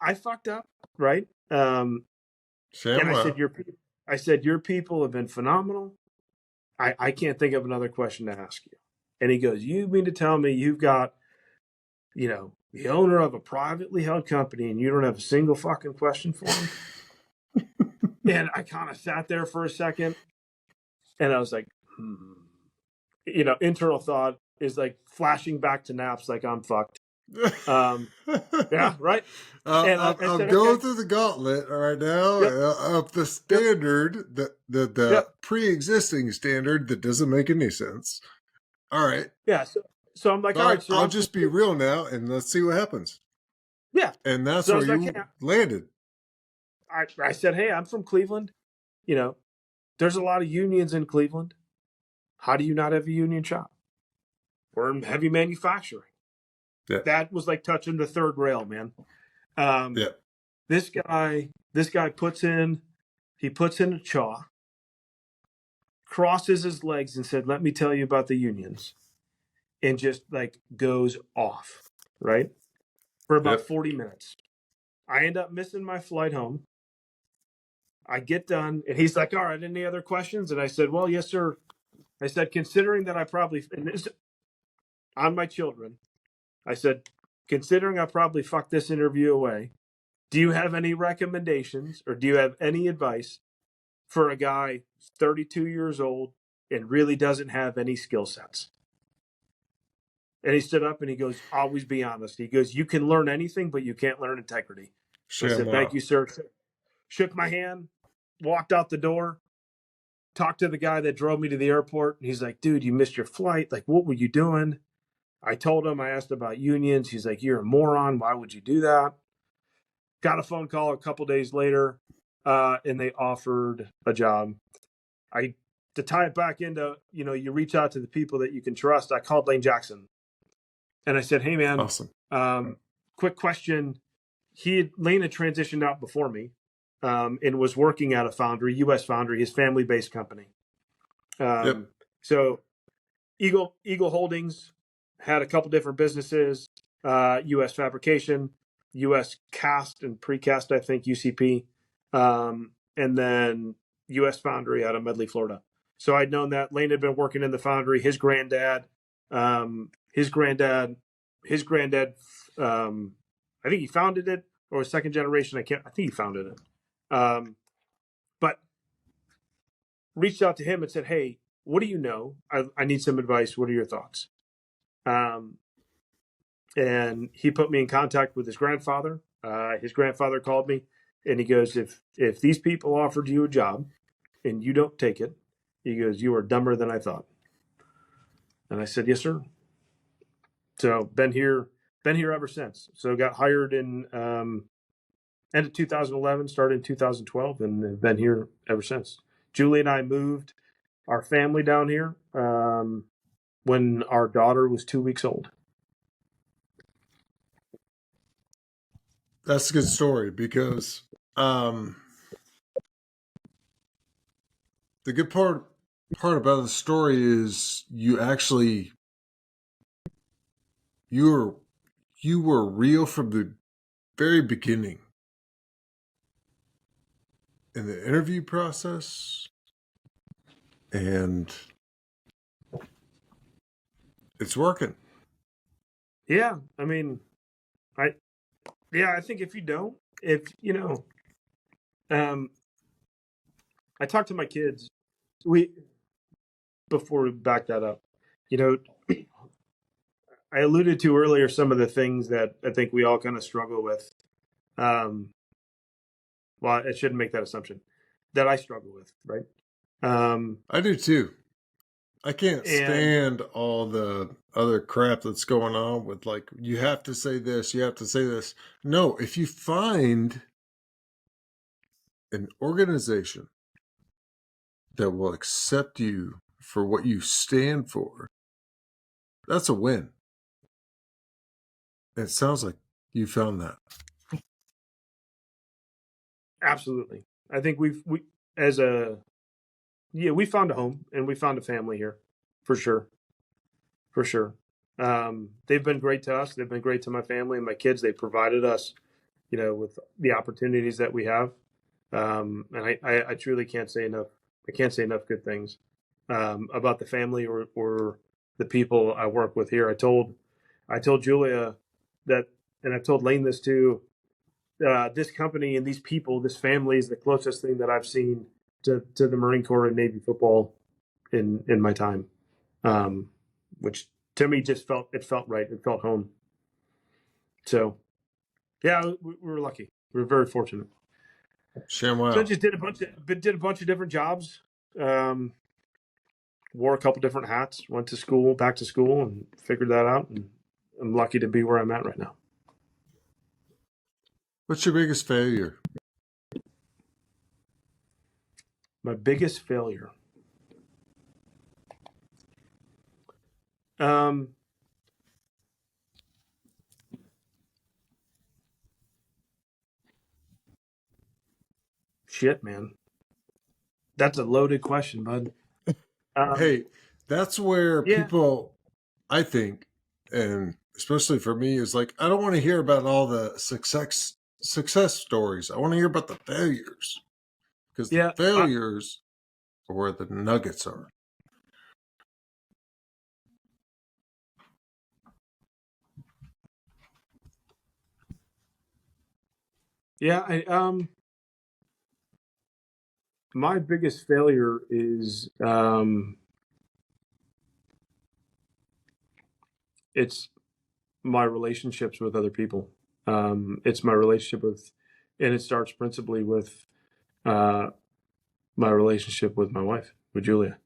I fucked up, right? And I said, your people have been phenomenal. I can't think of another question to ask you. And he goes, you mean to tell me you've got, the owner of a privately held company and you don't have a single fucking question for him? And I kind of sat there for a second and I was like, internal thought is like flashing back to naps like I'm fucked. Yeah, right. I'm going through the gauntlet right now of the standard, the pre-existing standard that doesn't make any sense. All right. Yeah. So I'm like, all right, so I'll just be real now, and let's see what happens. Yeah. And that's where you landed. I said, hey, I'm from Cleveland. There's a lot of unions in Cleveland. How do you not have a union shop? We're in heavy manufacturing. Yeah. That was like touching the third rail, man. This guy puts in a chaw, crosses his legs and said, let me tell you about the unions. And just like goes off, right? For about 40 minutes. I end up missing my flight home. I get done and he's like, all right, any other questions? And I said, well, yes, sir. I said, considering that I probably, on my children, I said, considering I probably fucked this interview away, do you have any recommendations or do you have any advice for a guy 32 years old and really doesn't have any skill sets? And he stood up and he goes, always be honest. He goes, you can learn anything, but you can't learn integrity. I said, thank you, sir. Shook my hand, walked out the door, talked to the guy that drove me to the airport. And he's like, dude, you missed your flight. Like, what were you doing? I told him, I asked about unions. He's like, you're a moron. Why would you do that? Got a phone call a couple days later, and they offered a job. To tie it back into, you reach out to the people that you can trust. I called Lane Jackson. And I said, hey, man, awesome. Quick question. Lane had transitioned out before me and was working at a foundry, U.S. foundry, his family-based company. So Eagle Holdings had a couple different businesses, U.S. fabrication, U.S. cast and precast, I think, UCP, and then U.S. foundry out of Medley, Florida. So I'd known that. Lane had been working in the foundry. His granddad, I think he founded it, or second generation. I think he founded it. But reached out to him and said, hey, what do you know? I need some advice. What are your thoughts? And he put me in contact with his grandfather. His grandfather called me and he goes, if these people offered you a job and you don't take it, he goes, you are dumber than I thought. And I said, yes, sir. So been here ever since. So got hired in end of 2011, started in 2012, and have been here ever since. Julie and I moved our family down here when our daughter was 2 weeks old. That's a good story because the good part about the story is you were real from the very beginning in the interview process, and it's working. Yeah, I mean, I think if I talk to my kids. Before we back that up, I alluded to earlier some of the things that I think we all kind of struggle with. Well, I shouldn't make that assumption that I struggle with, right? I do too. I can't And stand all the other crap that's going on with, like, you have to say this, you have to say this. No, if you find an organization that will accept you for what you stand for, that's a win. It sounds like you found that. absolutely, I think we found a home and we found a family here, for sure, for sure. They've been great to us. They've been great to my family and my kids. They provided us, with the opportunities that we have. And I truly can't say enough. I can't say enough good things about the family or the people I work with here. I told Julia that, and I've told Lane this too. This company and these people, this family, is the closest thing that I've seen to the Marine Corps and Navy football in my time, which to me just felt right. It felt home. So, yeah, we were lucky. We were very fortunate. ShamWow. So I just did a bunch of different jobs. Wore a couple different hats. Went to school, back to school, and figured that out. And I'm lucky to be where I'm at right now. What's your biggest failure? My biggest failure. Shit, man. That's a loaded question, bud. Hey, that's where Yeah. people, I think, and especially for me, is like, I don't want to hear about all the success stories. I want to hear about the failures, because the Yeah. failures are where the nuggets are. Yeah. My biggest failure is it's my relationships with other people. It's my relationship with, and it starts principally with my relationship with my wife, with Julia.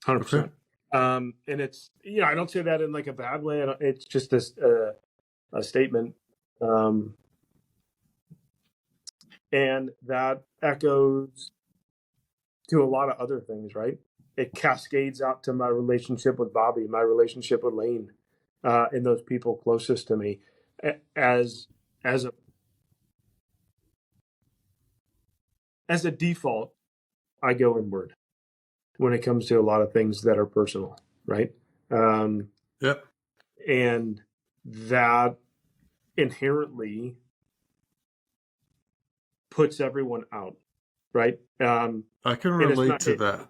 100%. Okay. And it's, I don't say that in like a bad way. It's just a statement. And that echoes to a lot of other things, right? It cascades out to my relationship with Bobby, my relationship with Lane, and those people closest to me. As a default, I go inward when it comes to a lot of things that are personal, right? Yep. And that inherently puts everyone out, right? I can And it's relate not, to that.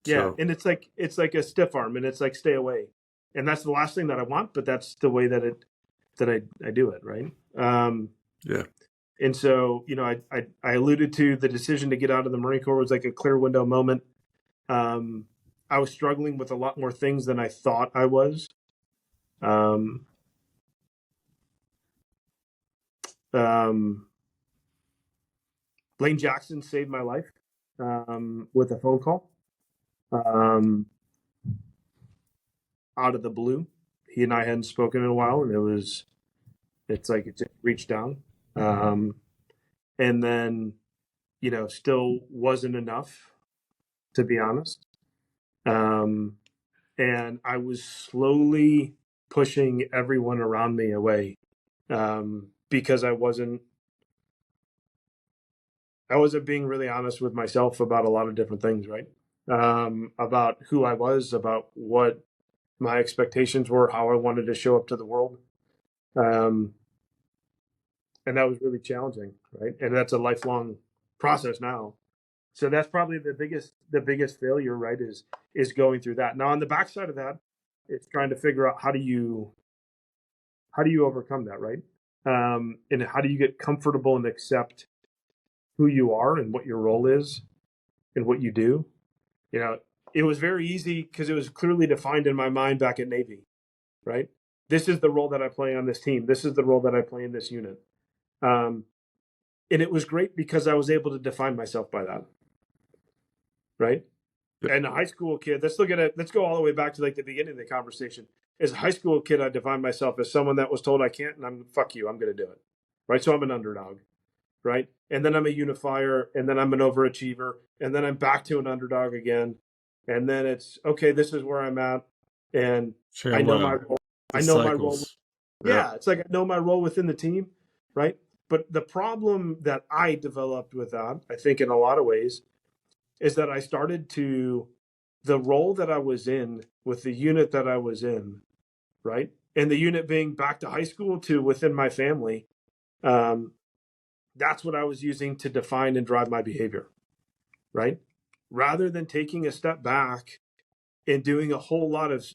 yeah, So, and it's like a stiff arm, and it's like stay away, and that's the last thing that I want, but that's the way that I do it, right? yeah. And so, I alluded to the decision to get out of the Marine Corps was like a clear window moment. I was struggling with a lot more things than I thought I was. Um, Lane Jackson saved my life with a phone call. out of the blue. He and I hadn't spoken in a while, and it's like it just reached down. And then, still wasn't enough, to be honest. And I was slowly pushing everyone around me away, because I wasn't being really honest with myself about a lot of different things, right? About who I was, about what my expectations were, how I wanted to show up to the world. And that was really challenging, right? And that's a lifelong process now. So that's probably the biggest failure, right? Is going through that. Now on the backside of that, it's trying to figure out how do you overcome that, right? And how do you get comfortable and accept who you are and what your role is and what you do? It was very easy because it was clearly defined in my mind back at Navy, right? This is the role that I play on this team. This is the role that I play in this unit. And it was great because I was able to define myself by that, right? Yep. And a high school kid, let's look at it. Let's go all the way back to like the beginning of the conversation. As a high school kid, I defined myself as someone that was told I can't, and fuck you, I'm going to do it, right? So I'm an underdog, right? And then I'm a unifier, and then I'm an overachiever, and then I'm back to an underdog again. And then it's, okay, this is where I'm at, and I know my role. I know my role. Yeah, it's like I know my role within the team, right? But the problem that I developed with that, I think in a lot of ways, is that I started the role that I was in with the unit that I was in, right? And the unit being back to high school to within my family, that's what I was using to define and drive my behavior, right? Rather than taking a step back and doing a whole lot of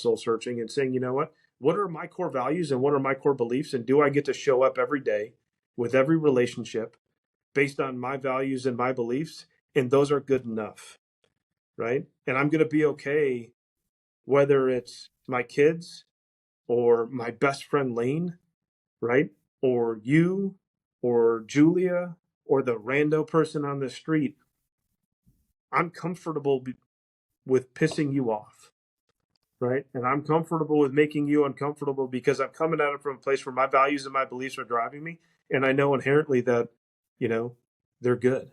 soul searching and saying, you know what are my core values and what are my core beliefs? And do I get to show up every day with every relationship based on my values and my beliefs? And those are good enough, right? And I'm going to be okay whether it's my kids or my best friend Lane, right? Or you or Julia or the rando person on the street. I'm comfortable with pissing you off, right? And I'm comfortable with making you uncomfortable because I'm coming at it from a place where my values and my beliefs are driving me. And I know inherently that, they're good.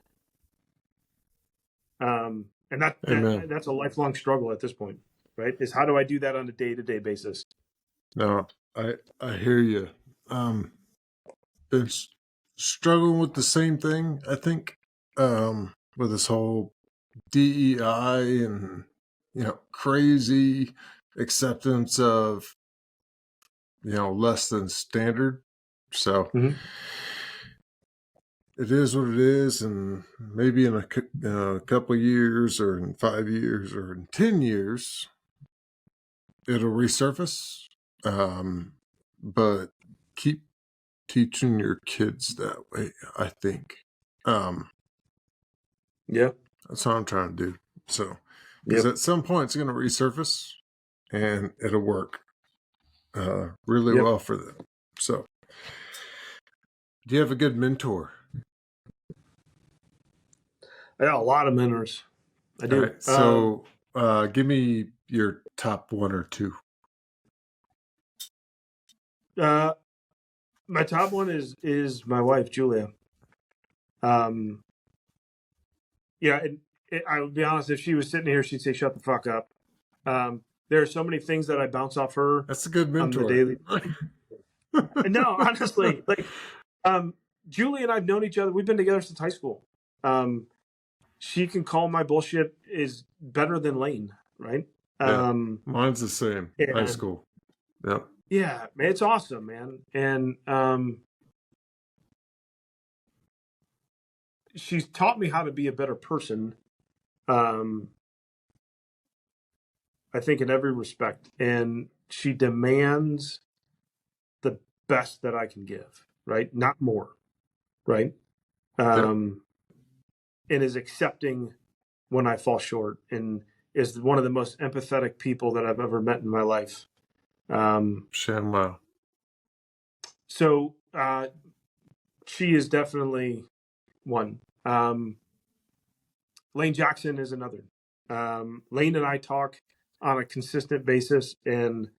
And that's a lifelong struggle at this point, right? Is how do I do that on a day-to-day basis? No, I hear you. It's struggling with the same thing, I think, with this whole DEI and, crazy acceptance of, less than standard. So it is what it is. And maybe in a couple of years or in 5 years or in 10 years, it'll resurface. But keep teaching your kids that way, I think. Yeah. That's what I'm trying to do. So, because at some point it's going to resurface and it'll work really well for them. So, do you have a good mentor? I got a lot of mentors. I do. Right, so, give me your top one or two. My top one is my wife, Julia. Yeah, I would be honest, if she was sitting here, she'd say, shut the fuck up. There are so many things that I bounce off her. That's a good mentor. On the daily. No, honestly, Julie and I've known each other. We've been together since high school. She can call my bullshit is better than Lane, right? Yeah, mine's the same. High school. Yeah. Yeah, man, it's awesome, man. And she's taught me how to be a better person. I think in every respect, and she demands the best that I can give, right? Not more, right? And is accepting when I fall short, and is one of the most empathetic people that I've ever met in my life. Shanwell. So she is definitely one. Lane Jackson is another. Lane and I talk on a consistent basis, and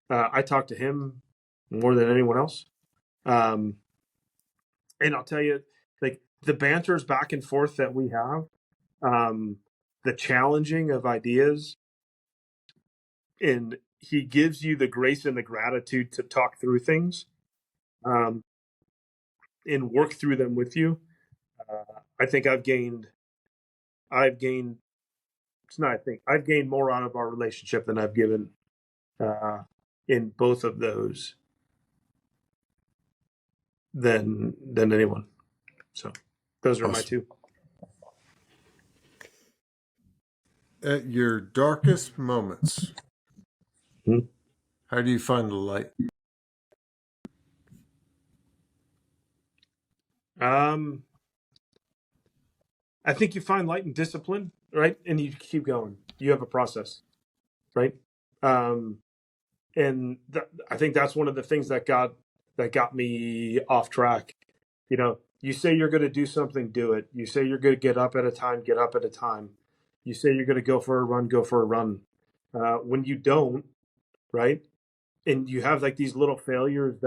I talk to him more than anyone else. And I'll tell you, like the banters back and forth that we have, the challenging of ideas, and he gives you the grace and the gratitude to talk through things, and work through them with you. I think I've gained. It's not. I think I've gained more out of our relationship than I've given in both of those than anyone. So those are my Awesome. two. At your darkest moments, how do you find the light? I think you find light and discipline, right? And you keep going. You have a process, right? And I think that's one of the things that got me off track. You know, you say you're going to do something, do it. You say you're going to get up at a time, get up at a time. You say you're going to go for a run, go for a run. When you don't, right? And you have like these little failures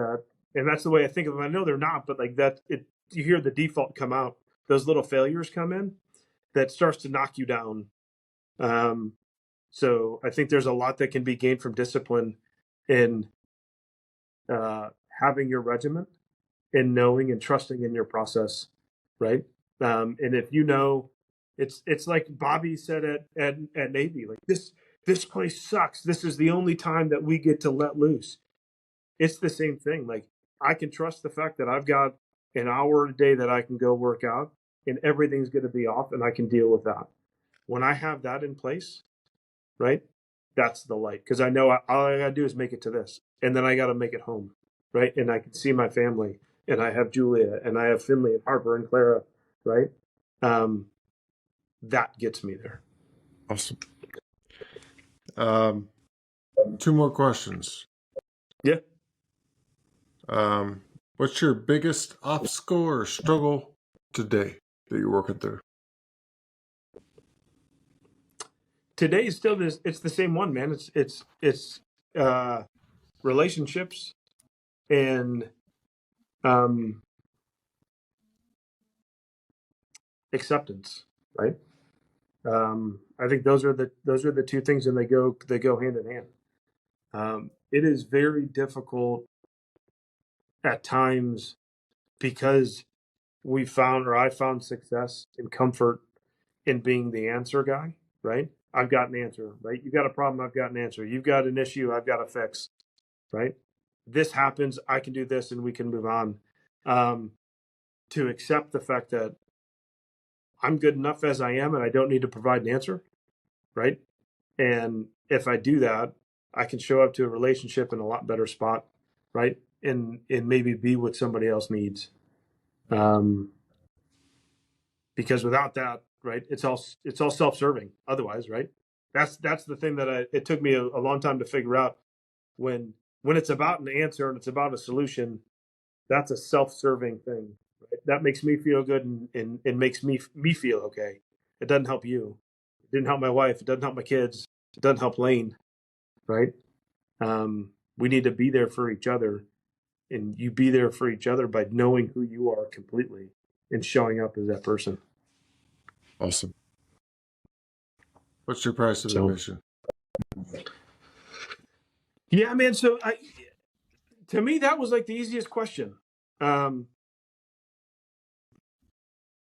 and that's the way I think of them. I know they're not, but like that, you hear the default come out. Those little failures come in that starts to knock you down. So I think there's a lot that can be gained from discipline in having your regiment and knowing and trusting in your process, right? And if you know, it's like Bobby said at Navy, like this place sucks. This is the only time that we get to let loose. It's the same thing. Like I can trust the fact that I've got an hour a day that I can go work out, and everything's going to be off, and I can deal with that. When I have that in place, right? That's the light, because I know all I got to do is make it to this, and then I got to make it home, right? And I can see my family, and I have Julia, and I have Finley and Harper and Clara, right? That gets me there. Awesome. Two more questions. Yeah. What's your biggest obstacle or struggle today that you're working through? Today is still this. It's the same one, man. It's relationships and acceptance, right? I think those are the two things, and they go hand in hand. It is very difficult at times because I found success and comfort in being the answer guy, right? I've got an answer, right? You've got a problem, I've got an answer. You've got an issue, I've got a fix, right? This happens, I can do this, and we can move on. To accept the fact that I'm good enough as I am, and I don't need to provide an answer, right? And if I do that, I can show up to a relationship in a lot better spot, right? And maybe be what somebody else needs. Because without that, right, it's all self-serving otherwise, right? That's the thing that it took me a long time to figure out. When it's about an answer and it's about a solution, that's a self-serving thing, right? That makes me feel good and makes me feel okay. It doesn't help you. It didn't help my wife. It doesn't help my kids. It doesn't help Lane, right? We need to be there for each other, and you be there for each other by knowing who you are completely and showing up as that person. Awesome. What's your price of admission? Yeah, man. So to me, that was like the easiest question.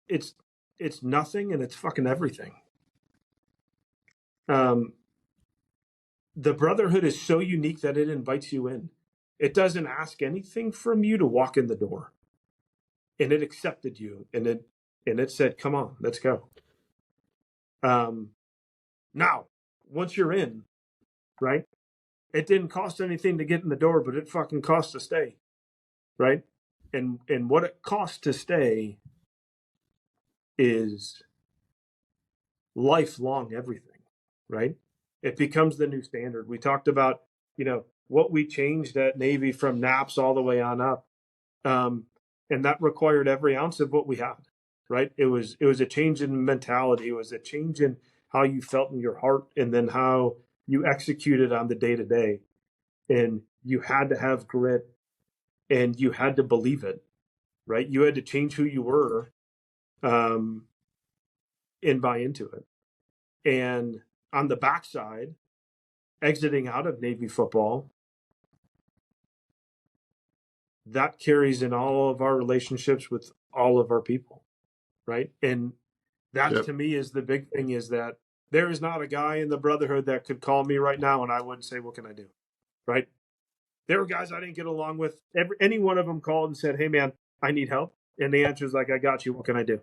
It's nothing, and it's fucking everything. The Brotherhood is so unique that it invites you in. It doesn't ask anything from you to walk in the door, and it accepted you, and it said, "Come on, let's go." Now, once you're in, right? It didn't cost anything to get in the door, but it fucking costs to stay, right? And what it costs to stay is lifelong everything, right? It becomes the new standard. We talked about, what we changed at Navy from NAPS all the way on up. And that required every ounce of what we had, right? It was a change in mentality. It was a change in how you felt in your heart, and then how You executed on the day-to-day, and you had to have grit, and you had to believe it, right? You had to change who you were, and buy into it. And on the backside, exiting out of Navy football, that carries in all of our relationships with all of our people, right? And that to me is the big thing, is that there is not a guy in the Brotherhood that could call me right now and I wouldn't say, what can I do? Right? There were guys I didn't get along with. Any one of them called and said, hey man, I need help. And the answer is like, I got you. What can I do?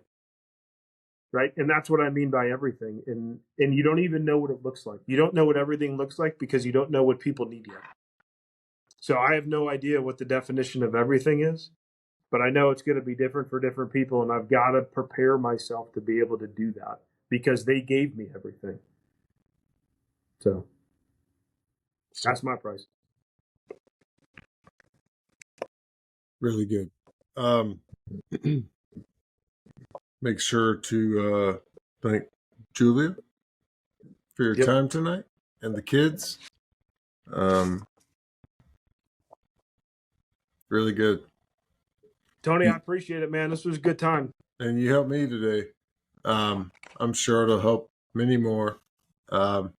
Right? And that's what I mean by everything. And you don't even know what it looks like. You don't know what everything looks like because you don't know what people need yet. So I have no idea what the definition of everything is, but I know it's going to be different for different people, and I've got to prepare myself to be able to do that because they gave me everything. So that's my price. Really good. Make sure to thank Julia for your time tonight and the kids. Really good. Tony, I appreciate it, man. This was a good time. And you helped me today. I'm sure it'll help many more. That's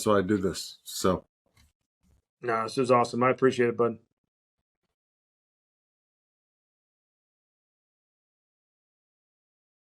why I do this. So. No, this is awesome. I appreciate it, bud.